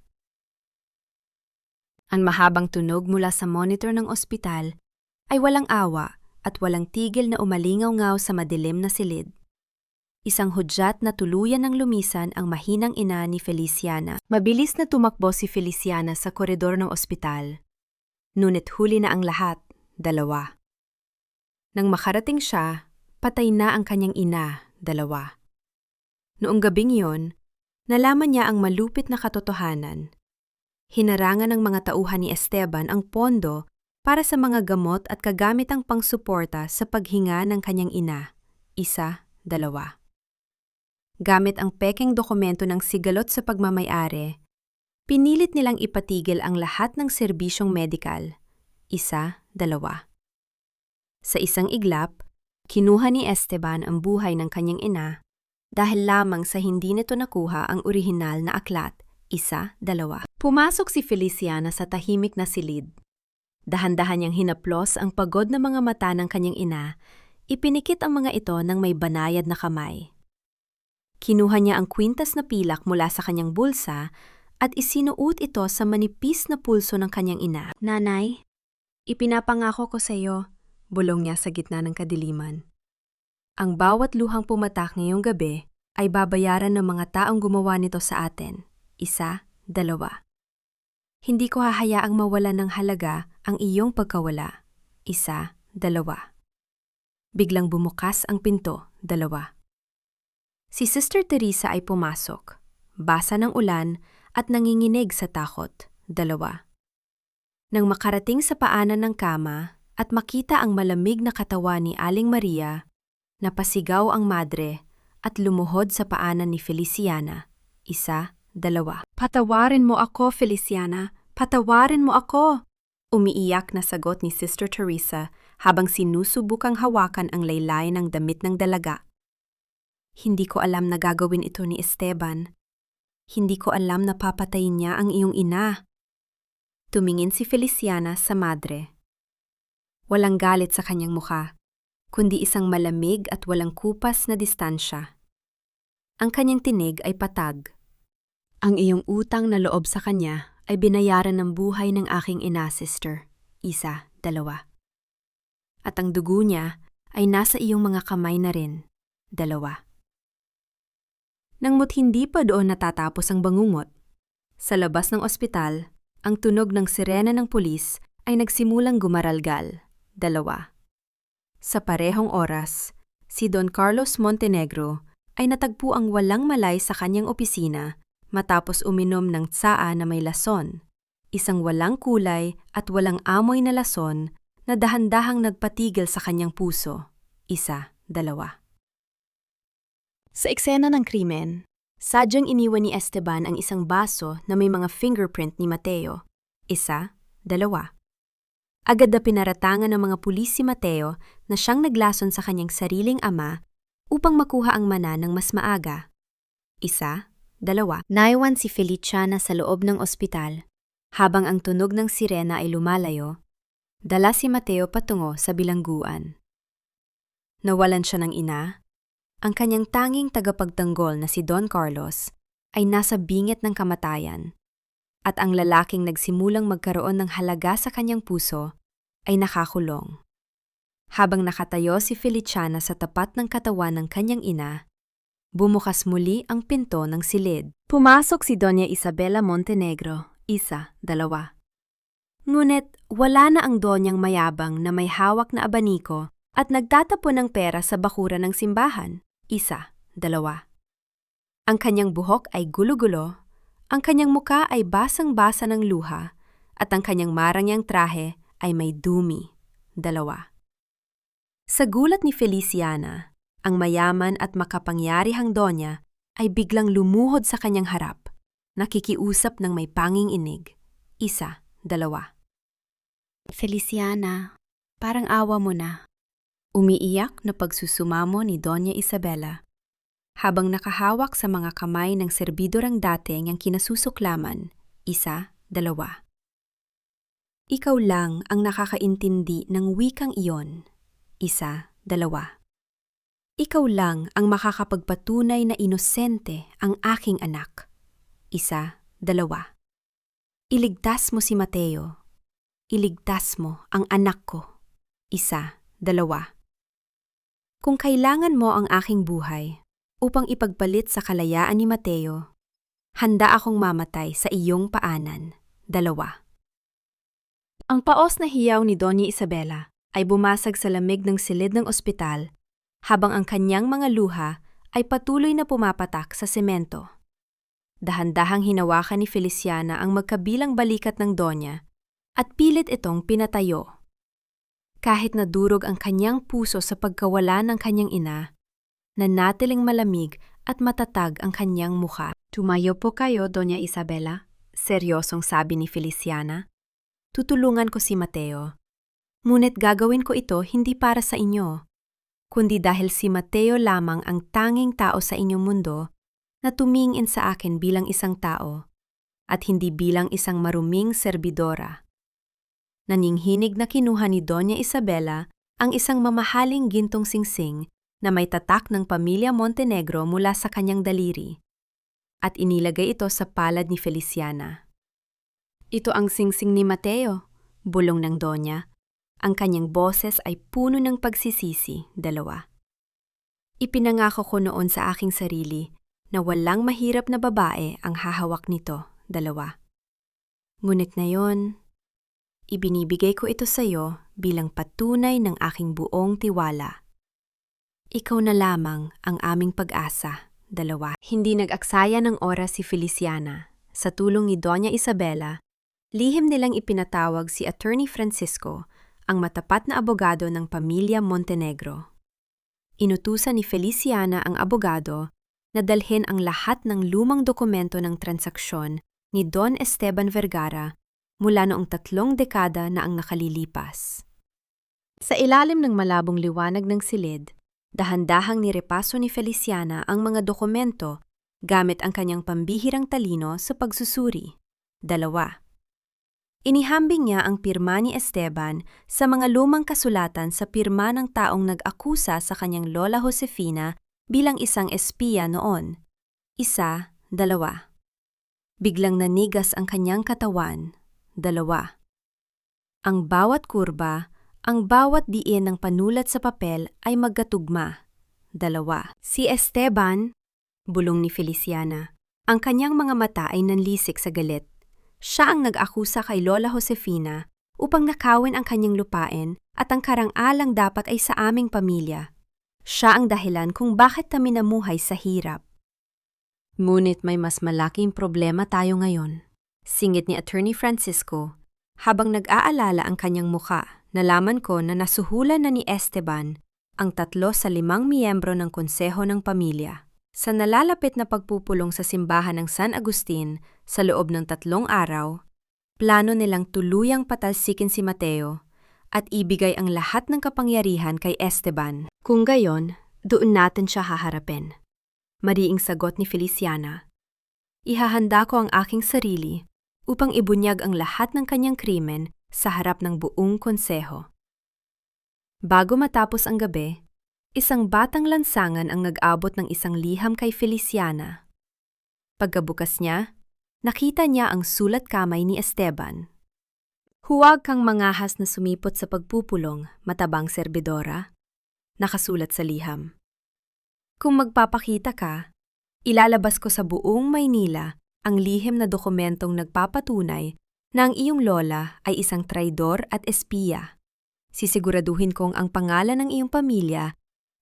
Ang mahabang tunog mula sa monitor ng ospital ay walang awa at walang tigil na umalingaw-ngaw sa madilim na silid. Isang hudyat na tuluyan ng lumisan ang mahinang ina ni Feliciana. Mabilis na tumakbo si Feliciana sa koridor ng ospital. Ngunit huli na ang lahat, 2. Nang makarating siya, patay na ang kanyang ina, 2. Noong gabing yon, nalaman niya ang malupit na katotohanan. Hinarangan ng mga tauhan ni Esteban ang pondo para sa mga gamot at kagamitang pangsuporta sa paghinga ng kanyang ina, 1, 2. Gamit ang peking dokumento ng sigalot sa pagmamayari, pinilit nilang ipatigil ang lahat ng serbisyong medikal, 1, 2. Sa isang iglap, kinuha ni Esteban ang buhay ng kanyang ina dahil lamang sa hindi nito nakuha ang orihinal na aklat, 1, 2. Pumasok si Feliciana sa tahimik na silid. Dahan-dahan niyang hinaplos ang pagod na mga mata ng kanyang ina, ipinikit ang mga ito ng may banayad na kamay. Kinuha niya ang kwintas na pilak mula sa kanyang bulsa at isinuot ito sa manipis na pulso ng kanyang ina. Nanay, ipinapangako ko sa iyo, bulong niya sa gitna ng kadiliman. Ang bawat luhang pumatak ngayong gabi ay babayaran ng mga taong gumawa nito sa atin, 1, 2. Hindi ko hahayaang mawala ng halaga ang iyong pagkawala, 1, 2. Biglang bumukas ang pinto, 2. Si Sister Teresa ay pumasok, basa ng ulan at nanginginig sa takot, 2. Nang makarating sa paanan ng kama at makita ang malamig na katawan ni Aling Maria, napasigaw ang madre at lumuhod sa paanan ni Feliciana, 1, 2. Patawarin mo ako, Feliciana, patawarin mo ako! Umiiyak na sagot ni Sister Teresa habang sinusubukang hawakan ang laylay ng damit ng dalaga. Hindi ko alam na gagawin ito ni Esteban. Hindi ko alam na papatayin niya ang iyong ina. Tumingin si Feliciana sa madre. Walang galit sa kanyang mukha, kundi isang malamig at walang kupas na distansya. Ang kanyang tinig ay patag. Ang iyong utang na loob sa kanya ay binayaran ng buhay ng aking ina, sister. 1, 2. At ang dugo niya ay nasa iyong mga kamay na rin. 2. Nangmut hindi pa doon natatapos ang bangungot. Sa labas ng ospital, ang tunog ng sirena ng pulis ay nagsimulang gumaralgal. 2. Sa parehong oras, si Don Carlos Montenegro ay natagpo ang walang malay sa kanyang opisina matapos uminom ng tsaa na may lason, isang walang kulay at walang amoy na lason na dahan-dahang nagpatigil sa kanyang puso. 1, 2. Sa eksena ng krimen, sadyang iniwan ni Esteban ang isang baso na may mga fingerprint ni Mateo. 1, 2. Agad na pinaratangan ng mga pulis si Mateo na siyang naglason sa kanyang sariling ama upang makuha ang mana ng mas maaga. 1, 2. Naiwan si Feliciana sa loob ng ospital. Habang ang tunog ng sirena ay lumalayo, dala si Mateo patungo sa bilangguan. Nawalan siya ng ina. Ang kanyang tanging tagapagtanggol na si Don Carlos ay nasa bingit ng kamatayan. At ang lalaking nagsimulang magkaroon ng halaga sa kanyang puso ay nakakulong. Habang nakatayo si Feliciana sa tapat ng katawan ng kanyang ina, bumukas muli ang pinto ng silid. Pumasok si Doña Isabela Montenegro, 1, 2. Ngunit wala na ang donyang mayabang na may hawak na abaniko at nagtatapon ng pera sa bakuran ng simbahan, 1, 2. Ang kanyang buhok ay gulo-gulo, ang kanyang muka ay basang-basa ng luha, at ang kanyang marangyang trahe ay may dumi, 2. Sa gulat ni Feliciana, ang mayaman at makapangyarihang donya ay biglang lumuhod sa kanyang harap, nakikiusap ng may panging inig. 1, 2. Feliciana, parang awa mo na. Umiiyak na pagsusumamo ni Doña Isabela, habang nakahawak sa mga kamay ng serbidorang dating ang kinasusuklaman. 1, 2. Ikaw lang ang nakakaintindi ng wikang iyon. 1, 2. Ikaw lang ang makakapagpatunay na inosente ang aking anak. 1, 2. Iligtas mo si Mateo. Iligtas mo ang anak ko. 1, 2. Kung kailangan mo ang aking buhay upang ipagpalit sa kalayaan ni Mateo, handa akong mamatay sa iyong paanan. 2. Ang paos na hiyaw ni Doña Isabela ay bumasag sa lamig ng silid ng ospital habang ang kanyang mga luha ay patuloy na pumapatak sa semento. Dahan-dahang hinawakan ni Feliciana ang magkabilang balikat ng Donya at pilit itong pinatayo. Kahit nadurog ang kanyang puso sa pagkawala ng kanyang ina, nanatiling malamig at matatag ang kanyang mukha. Tumayo po kayo, Doña Isabela, seryosong sabi ni Feliciana. Tutulungan ko si Mateo. Ngunit gagawin ko ito hindi para sa inyo, kundi dahil si Mateo lamang ang tanging tao sa inyong mundo na tumingin sa akin bilang isang tao at hindi bilang isang maruming serbidora. Naninghinig na kinuha ni Doña Isabela ang isang mamahaling gintong singsing na may tatak ng pamilya Montenegro mula sa kanyang daliri at inilagay ito sa palad ni Feliciana. Ito ang singsing ni Mateo, bulong ng Donya. Ang kanyang boses ay puno ng pagsisisi. 2. Ipinangako ko noon sa aking sarili na walang mahirap na babae ang hahawak nito. 2. Ngunit ngayon, ibinibigay ko ito sa iyo bilang patunay ng aking buong tiwala. Ikaw na lamang ang aming pag-asa. 2. Hindi nag-aksaya ng oras si Feliciana. Sa tulong ni Doña Isabela, lihim nilang ipinatawag si Attorney Francisco, ang matapat na abogado ng pamilya Montenegro. Inutusan ni Feliciana ang abogado na dalhin ang lahat ng lumang dokumento ng transaksyon ni Don Esteban Vergara mula noong 3 dekada na ang nakalilipas. Sa ilalim ng malabong liwanag ng silid, dahan-dahang nirepaso ni Feliciana ang mga dokumento gamit ang kanyang pambihirang talino sa pagsusuri. 2. Inihambing niya ang pirma ni Esteban sa mga lumang kasulatan sa pirma ng taong nag-akusa sa kanyang lola Josefina bilang isang espiya noon. 1, 2. Biglang nanigas ang kanyang katawan. 2. Ang bawat kurba, ang bawat diin ng panulat sa papel ay magkatugma. 2. Si Esteban, bulong ni Feliciana. Ang kanyang mga mata ay nanlisik sa galit. Siya ang nag-akusa kay Lola Josefina upang nakawin ang kanyang lupain at ang karang-alang dapat ay sa aming pamilya. Siya ang dahilan kung bakit kami namuhay sa hirap. Ngunit may mas malaking problema tayo ngayon. Singit ni Attorney Francisco. Habang nag-aalala ang kanyang muka, nalaman ko na nasuhulan na ni Esteban ang 3 sa 5 miyembro ng konseho ng pamilya. Sa nalalapit na pagpupulong sa simbahan ng San Agustin sa loob ng 3 araw, plano nilang tuluyang patalsikin si Mateo at ibigay ang lahat ng kapangyarihan kay Esteban. Kung gayon, doon natin siya haharapin. Mariing sagot ni Feliciana. Ihahanda ko ang aking sarili upang ibunyag ang lahat ng kanyang krimen sa harap ng buong konseho. Bago matapos ang gabi, isang batang lansangan ang nag-abot ng isang liham kay Feliciana. Pagkabukas niya, nakita niya ang sulat kamay ni Esteban. Huwag kang mangahas na sumipot sa pagpupulong, matabang serbidora. Nakasulat sa liham. Kung magpapakita ka, ilalabas ko sa buong Maynila ang lihim na dokumentong nagpapatunay na ang iyong lola ay isang traidor at espiya. Sisiguraduhin kong ang pangalan ng iyong pamilya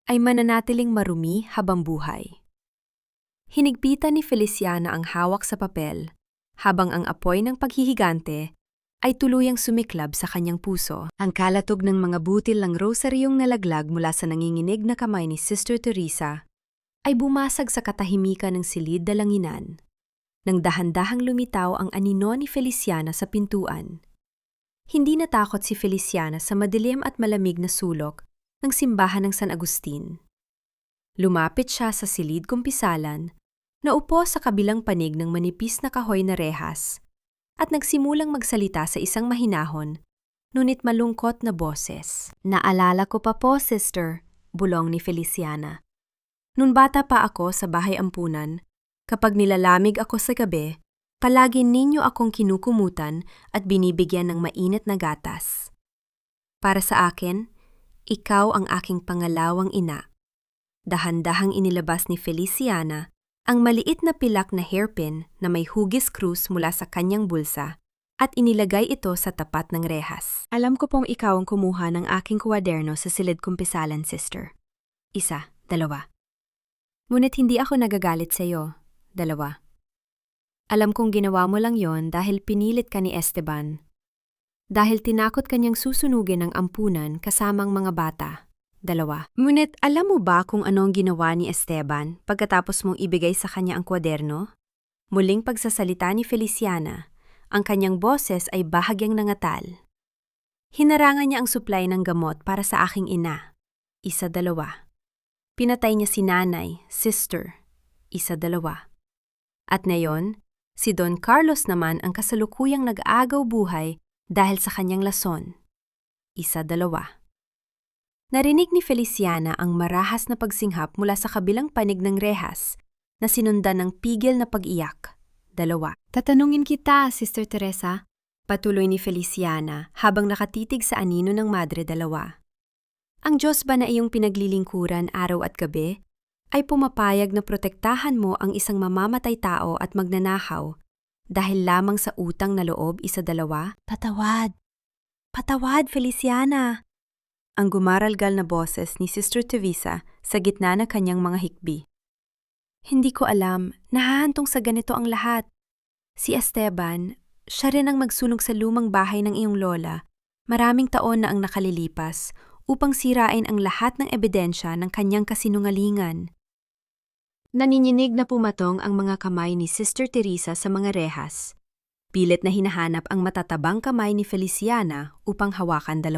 ay mananatiling marumi habang buhay. Hinigpitan ni Feliciana ang hawak sa papel, habang ang apoy ng paghihigante ay tuluyang sumiklab sa kanyang puso. Ang kalatog ng mga butil ng rosaryong nalaglag mula sa nanginginig na kamay ni Sister Teresa ay bumasag sa katahimikan ng silid dalanginan. Nang dahan-dahang lumitaw ang anino ni Feliciana sa pintuan. Hindi natakot si Feliciana sa madilim at malamig na sulok ng simbahan ng San Agustin. Lumapit siya sa silid kumpisalan, naupo sa kabilang panig ng manipis na kahoy na rehas, at nagsimulang magsalita sa isang mahinahon, ngunit malungkot na boses. Naalala ko pa po, sister, bulong ni Feliciana. Nung bata pa ako sa bahay ampunan, kapag nilalamig ako sa gabi, palagi ninyo akong kinukumutan at binibigyan ng mainit na gatas. Para sa akin, ikaw ang aking pangalawang ina. Dahan-dahang inilabas ni Feliciana ang maliit na pilak na hairpin na may hugis krus mula sa kanyang bulsa at inilagay ito sa tapat ng rehas. Alam ko pong ikaw ang kumuha ng aking kwaderno sa silid kumpisalan, sister. 1, 2. Ngunit hindi ako nagagalit sa iyo. 2. Alam kong ginawa mo lang yon dahil pinilit ka ni Esteban. Dahil tinakot kanyang susunugin ng ampunan kasamang mga bata. 2. Ngunit alam mo ba kung ano ang ginawa ni Esteban pagkatapos mong ibigay sa kanya ang kwaderno? Muling pagsasalita ni Feliciana, ang kanyang boses ay bahagyang nangatal. Hinarangan niya ang supply ng gamot para sa aking ina. 1, 2. Pinatay niya si nanay, sister. 1, 2. At ngayon, si Don Carlos naman ang kasalukuyang nag-aagaw buhay dahil sa kanyang lason. 1, 2. Narinig ni Feliciana ang marahas na pagsinghap mula sa kabilang panig ng rehas na sinundan ng pigil na pag-iyak. 2. Tatanungin kita, Sister Teresa, patuloy ni Feliciana habang nakatitig sa anino ng Madre 2. Ang Diyos ba na iyong pinaglilingkuran araw at gabi ay pumapayag na protektahan mo ang isang mamamatay tao at magnanakaw dahil lamang sa utang na loob 1, 2? Patawad! Patawad, Feliciana! Ang gumaralgal na boses ni Sister Teresa sa gitna ng kanyang mga hikbi. Hindi ko alam, nahahantong sa ganito ang lahat. Si Esteban, siya rin ang magsunog sa lumang bahay ng iyong lola. Maraming taon na ang nakalilipas upang sirain ang lahat ng ebidensya ng kanyang kasinungalingan. Naninyinig na pumatong ang mga kamay ni Sister Teresa sa mga rehas. Pilit na hinahanap ang matatabang kamay ni Feliciana upang hawakan 2.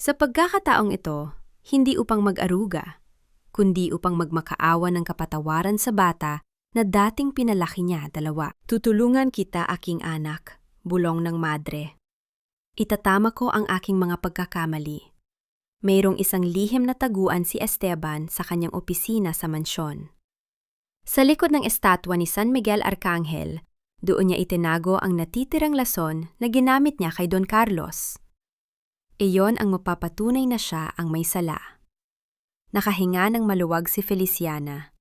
Sa pagkakataong ito, hindi upang mag-aruga, kundi upang magmakaawa ng kapatawaran sa bata na dating pinalaki niya 2. Tutulungan kita, aking anak. bulong ng madre. Itatama ko ang aking mga pagkakamali. Mayroong isang lihim na taguan si Esteban sa kanyang opisina sa mansyon. Sa likod ng estatwa ni San Miguel Arcangel, doon niya itinago ang natitirang lason na ginamit niya kay Don Carlos. Iyon ang mapapatunay na siya ang may sala. Nakahinga ng maluwag si Feliciana.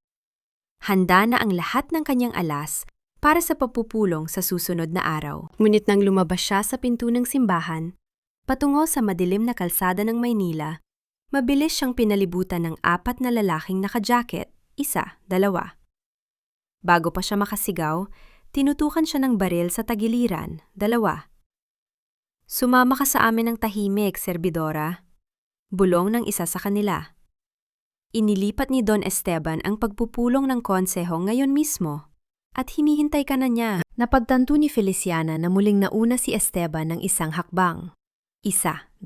Handa na ang lahat ng kanyang alas para sa papupulong sa susunod na araw. Ngunit nang lumabas siya sa pinto ng simbahan, patungo sa madilim na kalsada ng Maynila, mabilis siyang pinalibutan ng 4 na lalaking naka-jacket, 1, 2. Bago pa siya makasigaw, tinutukan siya ng baril sa tagiliran, 2. Sumama ka sa amin ng tahimik, Serbidora. Bulong ng isa sa kanila. Inilipat ni Don Esteban ang pagpupulong ng konseho ngayon mismo at hinihintay ka na niya. Napagtanto ni Feliciana na muling nauna si Esteban ng isang hakbang. 1, 2.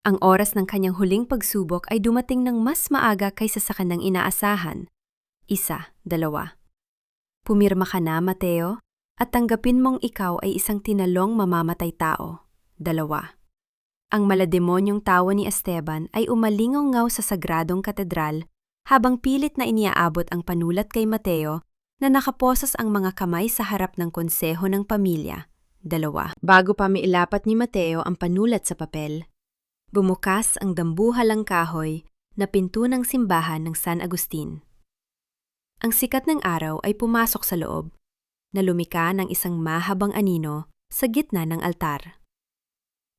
Ang oras ng kanyang huling pagsubok ay dumating ng mas maaga kaysa sa kanyang inaasahan. 1, 2. Pumirma ka na, Mateo, at tanggapin mong ikaw ay isang tinalong mamamatay tao. 2. Ang malademonyong tawa ni Esteban ay umalingaw-ngaw sa sagradong katedral habang pilit na iniaabot ang panulat kay Mateo na nakaposas ang mga kamay sa harap ng konseho ng pamilya. 2. Bago pa mailapat ni Mateo ang panulat sa papel, bumukas ang dambuhalang kahoy na pinto ng simbahan ng San Agustin. Ang sikat ng araw ay pumasok sa loob, na lumika ng isang mahabang anino sa gitna ng altar.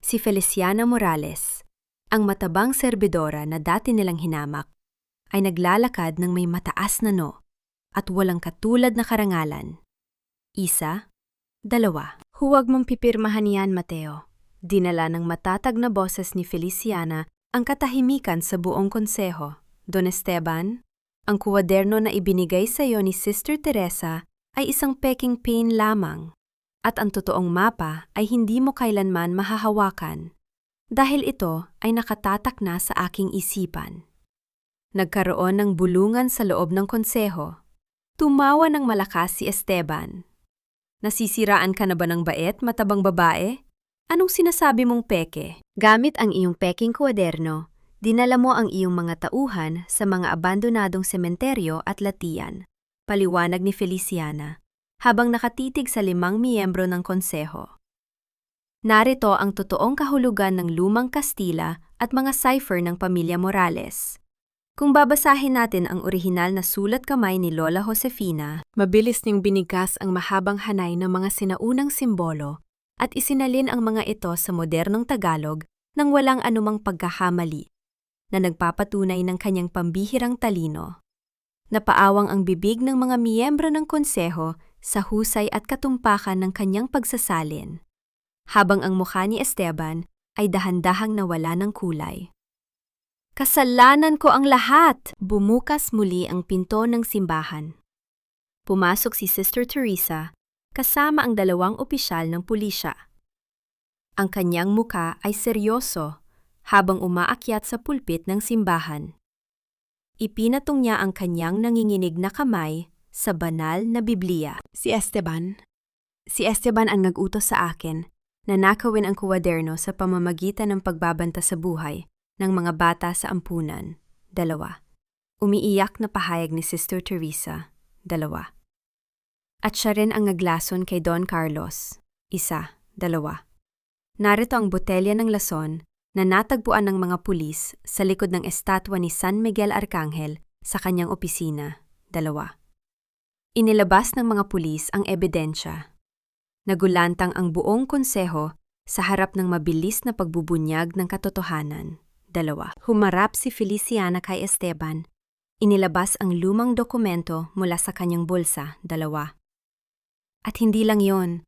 Si Feliciana Morales, ang matabang serbidora na dati nilang hinamak, ay naglalakad ng may mataas na no at walang katulad na karangalan. 1, 2. Huwag mong pipirmahan yan, Mateo. Dinala ng matatag na boses ni Feliciana ang katahimikan sa buong konseho. Don Esteban, ang kuwaderno na ibinigay sa iyo ni Sister Teresa ay isang peking pain lamang. At ang totoong mapa ay hindi mo kailanman mahahawakan dahil ito ay nakatatak na sa aking isipan. Nagkaroon ng bulungan sa loob ng konseho. Tumawa ng malakas si Esteban. Nasisiraan ka na ba ng bait, matabang babae? Anong sinasabi mong peke? Gamit ang iyong peking kwaderno, dinala mo ang iyong mga tauhan sa mga abandonadong sementeryo at latian. Paliwanag ni Feliciana, habang nakatitig sa 5 miyembro ng konseho. Narito ang totoong kahulugan ng lumang Kastila at mga cipher ng pamilya Morales. Kung babasahin natin ang orihinal na sulat kamay ni Lola Josefina, mabilis niyang binigkas ang mahabang hanay ng mga sinaunang simbolo at isinalin ang mga ito sa modernong Tagalog nang walang anumang pagkakamali, na nagpapatunay ng kanyang pambihirang talino. Napaawang ang bibig ng mga miyembro ng konseho sa husay at katumpakan ng kanyang pagsasalin, habang ang mukha ni Esteban ay dahan-dahang nawala ng kulay. Kasalanan ko ang lahat! Bumukas muli ang pinto ng simbahan. Pumasok si Sister Teresa kasama ang 2 opisyal ng pulisya. Ang kanyang muka ay seryoso habang umaakyat sa pulpit ng simbahan. Ipinatong niya ang kanyang nanginginig na kamay sa banal na Biblia. Si Esteban ang nag-utos sa akin na nakawin ang kuwaderno sa pamamagitan ng pagbabanta sa buhay ng mga bata sa ampunan. 2. Umiiyak na pahayag ni Sister Teresa. 2. At siya rin ang naglason kay Don Carlos. 1, 2. Narito ang botelya ng lason na natagpuan ng mga pulis sa likod ng estatwa ni San Miguel Arcangel sa kanyang opisina. 2. Inilabas ng mga pulis ang ebidensya. Nagulantang ang buong konseho sa harap ng mabilis na pagbubunyag ng katotohanan. 2. Humarap si Feliciana kay Esteban. Inilabas ang lumang dokumento mula sa kanyang bulsa. 2. At hindi lang yon,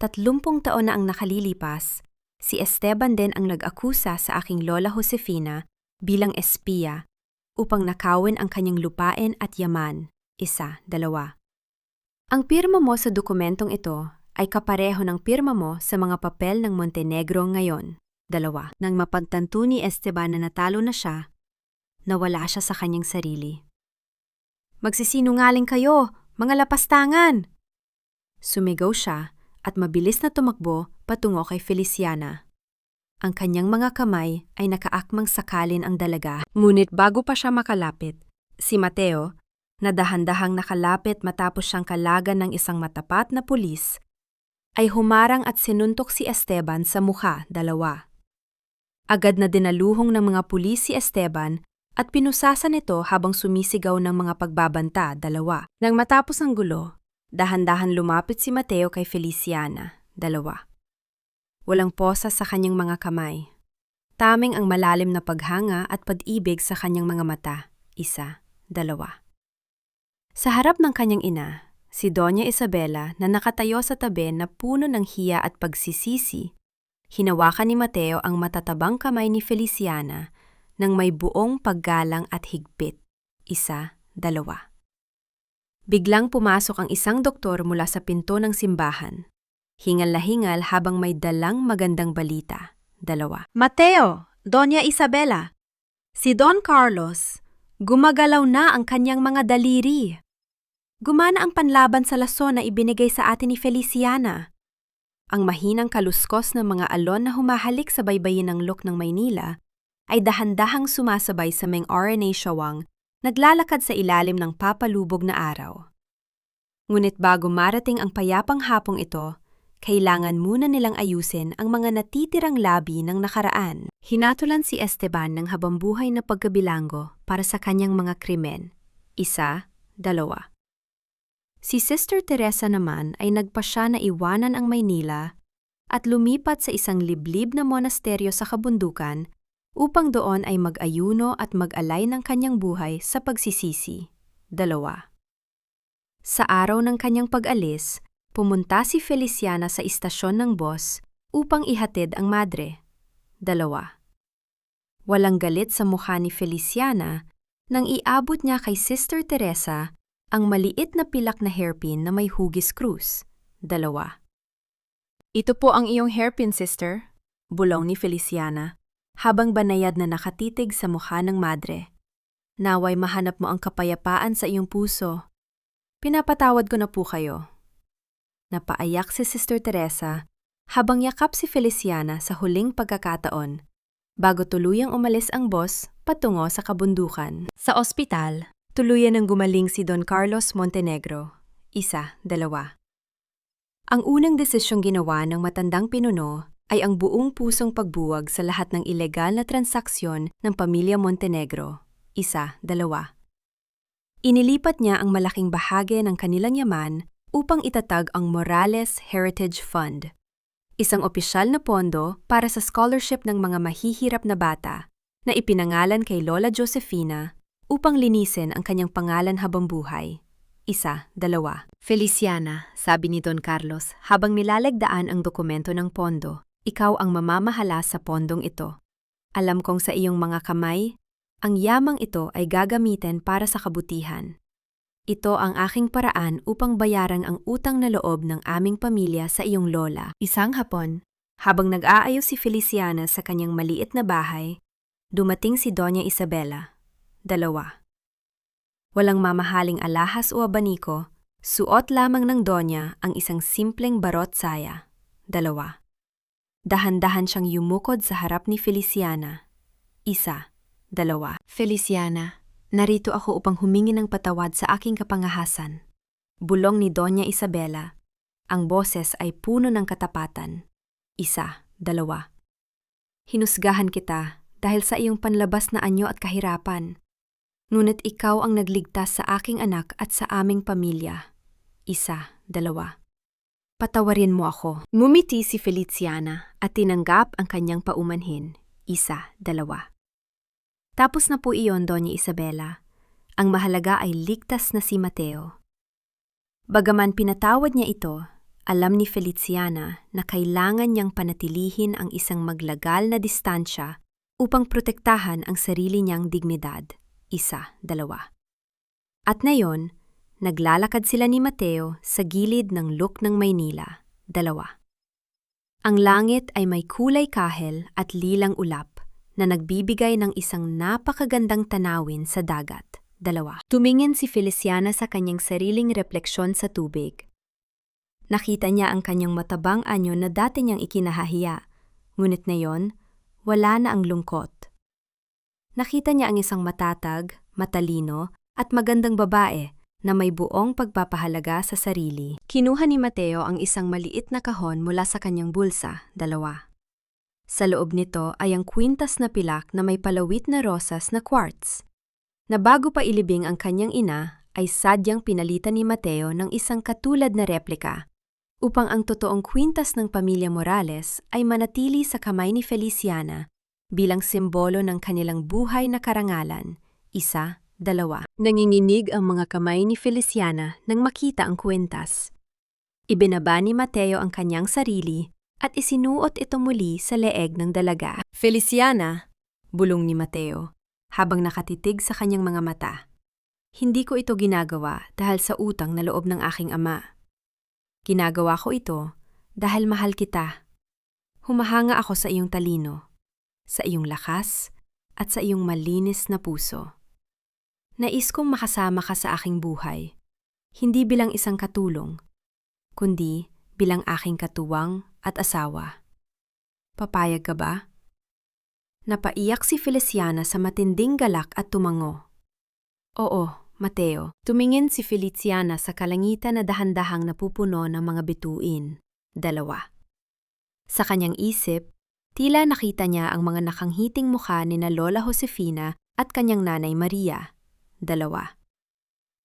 30 taon na ang nakalilipas, si Esteban din ang nag-akusa sa aking Lola Josefina bilang espiya upang nakawin ang kanyang lupain at yaman. 1, 2. Ang pirma mo sa dokumentong ito ay kapareho ng pirma mo sa mga papel ng Montenegro ngayon. 2. Nang mapagtanto ni Esteban na natalo na siya, nawala siya sa kanyang sarili. Magsisinungaling kayo, mga lapastangan! Sumigaw siya at mabilis na tumakbo patungo kay Feliciana. Ang kanyang mga kamay ay nakaakmang sakalin ang dalaga. Ngunit bago pa siya makalapit, si Mateo, na dahan-dahang nakalapit matapos siyang kalagan ng isang matapat na pulis, ay humarang at sinuntok si Esteban sa mukha, dalawa. Agad na dinaluhong ng mga pulis si Esteban at pinusasan ito habang sumisigaw ng mga pagbabanta, dalawa. Nang matapos ang gulo, dahan-dahan lumapit si Mateo kay Feliciana, dalawa. Walang posa sa kanyang mga kamay. Taming ang malalim na paghanga at pag-ibig sa kanyang mga mata, isa, dalawa. Sa harap ng kanyang ina, si Doña Isabela na nakatayo sa tabi na puno ng hiya at pagsisisi, hinawakan ni Mateo ang matatabang kamay ni Feliciana nang may buong paggalang at higpit, isa, dalawa. Biglang pumasok ang isang doktor mula sa pinto ng simbahan. Hingal na hingal habang may dalang magandang balita, dalawa. Mateo, Doña Isabela, si Don Carlos, gumagalaw na ang kanyang mga daliri. Gumana ang panlaban sa lason na ibinigay sa atin ni Feliciana. Ang mahinang kaluskos ng mga alon na humahalik sa baybayin ng Lok ng Maynila ay dahan-dahang sumasabay sa Meng RNA Shawang, naglalakad sa ilalim ng papalubog na araw. Ngunit bago marating ang payapang hapong ito, kailangan muna nilang ayusin ang mga natitirang labi ng nakaraan. Hinatulan si Esteban ng habambuhay na pagkabilanggo para sa kanyang mga krimen, isa, dalawa. Si Sister Teresa naman ay nagpasya na iwanan ang Maynila at lumipat sa isang liblib na monasteryo sa kabundukan upang doon ay mag-ayuno at mag-alay ng kanyang buhay sa pagsisisi, dalawa. Sa araw ng kanyang pag-alis, pumunta si Feliciana sa istasyon ng bus upang ihatid ang madre, dalawa. Walang galit sa mukha ni Feliciana nang iabot niya kay Sister Teresa ang maliit na pilak na hairpin na may hugis krus, dalawa. Ito po ang iyong hairpin, sister, bulong ni Feliciana, habang banayad na nakatitig sa mukha ng madre. Naway mahanap mo ang kapayapaan sa iyong puso. Pinapatawad ko na po kayo. Napaiyak si Sister Teresa habang yakap si Feliciana sa huling pagkakataon bago tuluyang umalis ang bus patungo sa kabundukan. Sa ospital, tuluyan ng gumaling si Don Carlos Montenegro, isa, dalawa. Ang unang desisyong ginawa ng matandang pinuno ay ang buong pusong pagbuwag sa lahat ng ilegal na transaksyon ng pamilya Montenegro, isa, dalawa. Inilipat niya ang malaking bahagi ng kanilang yaman upang itatag ang Morales Heritage Fund, isang opisyal na pondo para sa scholarship ng mga mahihirap na bata na ipinangalan kay Lola Josefina upang linisin ang kanyang pangalan habang buhay, isa, dalawa. Feliciana, sabi ni Don Carlos habang nilalagdaan ang dokumento ng pondo, ikaw ang mamamahala sa pondong ito. Alam kong sa iyong mga kamay, ang yamang ito ay gagamitin para sa kabutihan. Ito ang aking paraan upang bayaran ang utang na loob ng aming pamilya sa iyong lola. Isang hapon, habang nag-aayos si Feliciana sa kanyang maliit na bahay, dumating si Doña Isabela, dalawa. Walang mamahaling alahas o abaniko, suot lamang ng Donya ang isang simpleng barot saya, dalawa. Dahan-dahan siyang yumukod sa harap ni Feliciana, isa, dalawa. Feliciana, narito ako upang humingi ng patawad sa aking kapangahasan. Bulong ni Doña Isabela. Ang boses ay puno ng katapatan. Isa, dalawa. Hinusgahan kita dahil sa iyong panlabas na anyo at kahirapan. Ngunit ikaw ang nagligtas sa aking anak at sa aming pamilya. Isa, dalawa. Patawarin mo ako. Ngumiti si Feliciana at tinanggap ang kanyang paumanhin. Isa, dalawa. Tapos na po iyon, Doña Isabela. Ang mahalaga ay ligtas na si Mateo. Bagaman pinatawad niya ito, alam ni Feliciana na kailangan niyang panatilihin ang isang maglagal na distansya upang protektahan ang sarili niyang dignidad. Isa, dalawa. At ngayon, naglalakad sila ni Mateo sa gilid ng Lok ng Maynila, dalawa. Ang langit ay may kulay kahel at lilang ulap na nagbibigay ng isang napakagandang tanawin sa dagat, dalawa. Tumingin si Feliciana sa kanyang sariling refleksyon sa tubig. Nakita niya ang kanyang matabang anyo na dati niyang ikinahahiya, ngunit ngayon, wala na ang lungkot. Nakita niya ang isang matatag, matalino, at magandang babae na may buong pagpapahalaga sa sarili. Kinuha ni Mateo ang isang maliit na kahon mula sa kanyang bulsa, 2. Sa loob nito ay ang kwintas na pilak na may palawit na rosas na quartz, na bago pa ilibing ang kanyang ina ay sadyang pinalitan ni Mateo ng isang katulad na replika upang ang totoong kwintas ng pamilya Morales ay manatili sa kamay ni Feliciana bilang simbolo ng kanilang buhay na karangalan, 1, 2. Nanginginig ang mga kamay ni Feliciana nang makita ang kwintas. Ibinaba ni Mateo ang kanyang sarili at isinuot ito muli sa leeg ng dalaga. Feliciana, bulong ni Mateo, habang nakatitig sa kanyang mga mata. Hindi ko ito ginagawa dahil sa utang na loob ng aking ama. Ginagawa ko ito dahil mahal kita. Humahanga ako sa iyong talino, sa iyong lakas, at sa iyong malinis na puso. Nais kong makasama ka sa aking buhay, hindi bilang isang katulong, kundi bilang aking katuwang at asawa. Papayag ka ba? Napaiyak si Feliciana sa matinding galak at tumango. Oo, Mateo. Tumingin si Feliciana sa kalangitan na dahan-dahang napupuno ng mga bituin, 2. Sa kanyang isip, tila nakita niya ang mga nakanghiting mukha ni na Lola Josefina at kanyang nanay Maria, 2.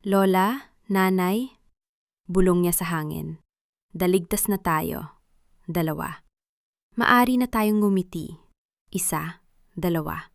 Lola, nanay, bulong niya sa hangin. Daligtas na tayo, 2. Maari na tayong ngumiti, 1, 2.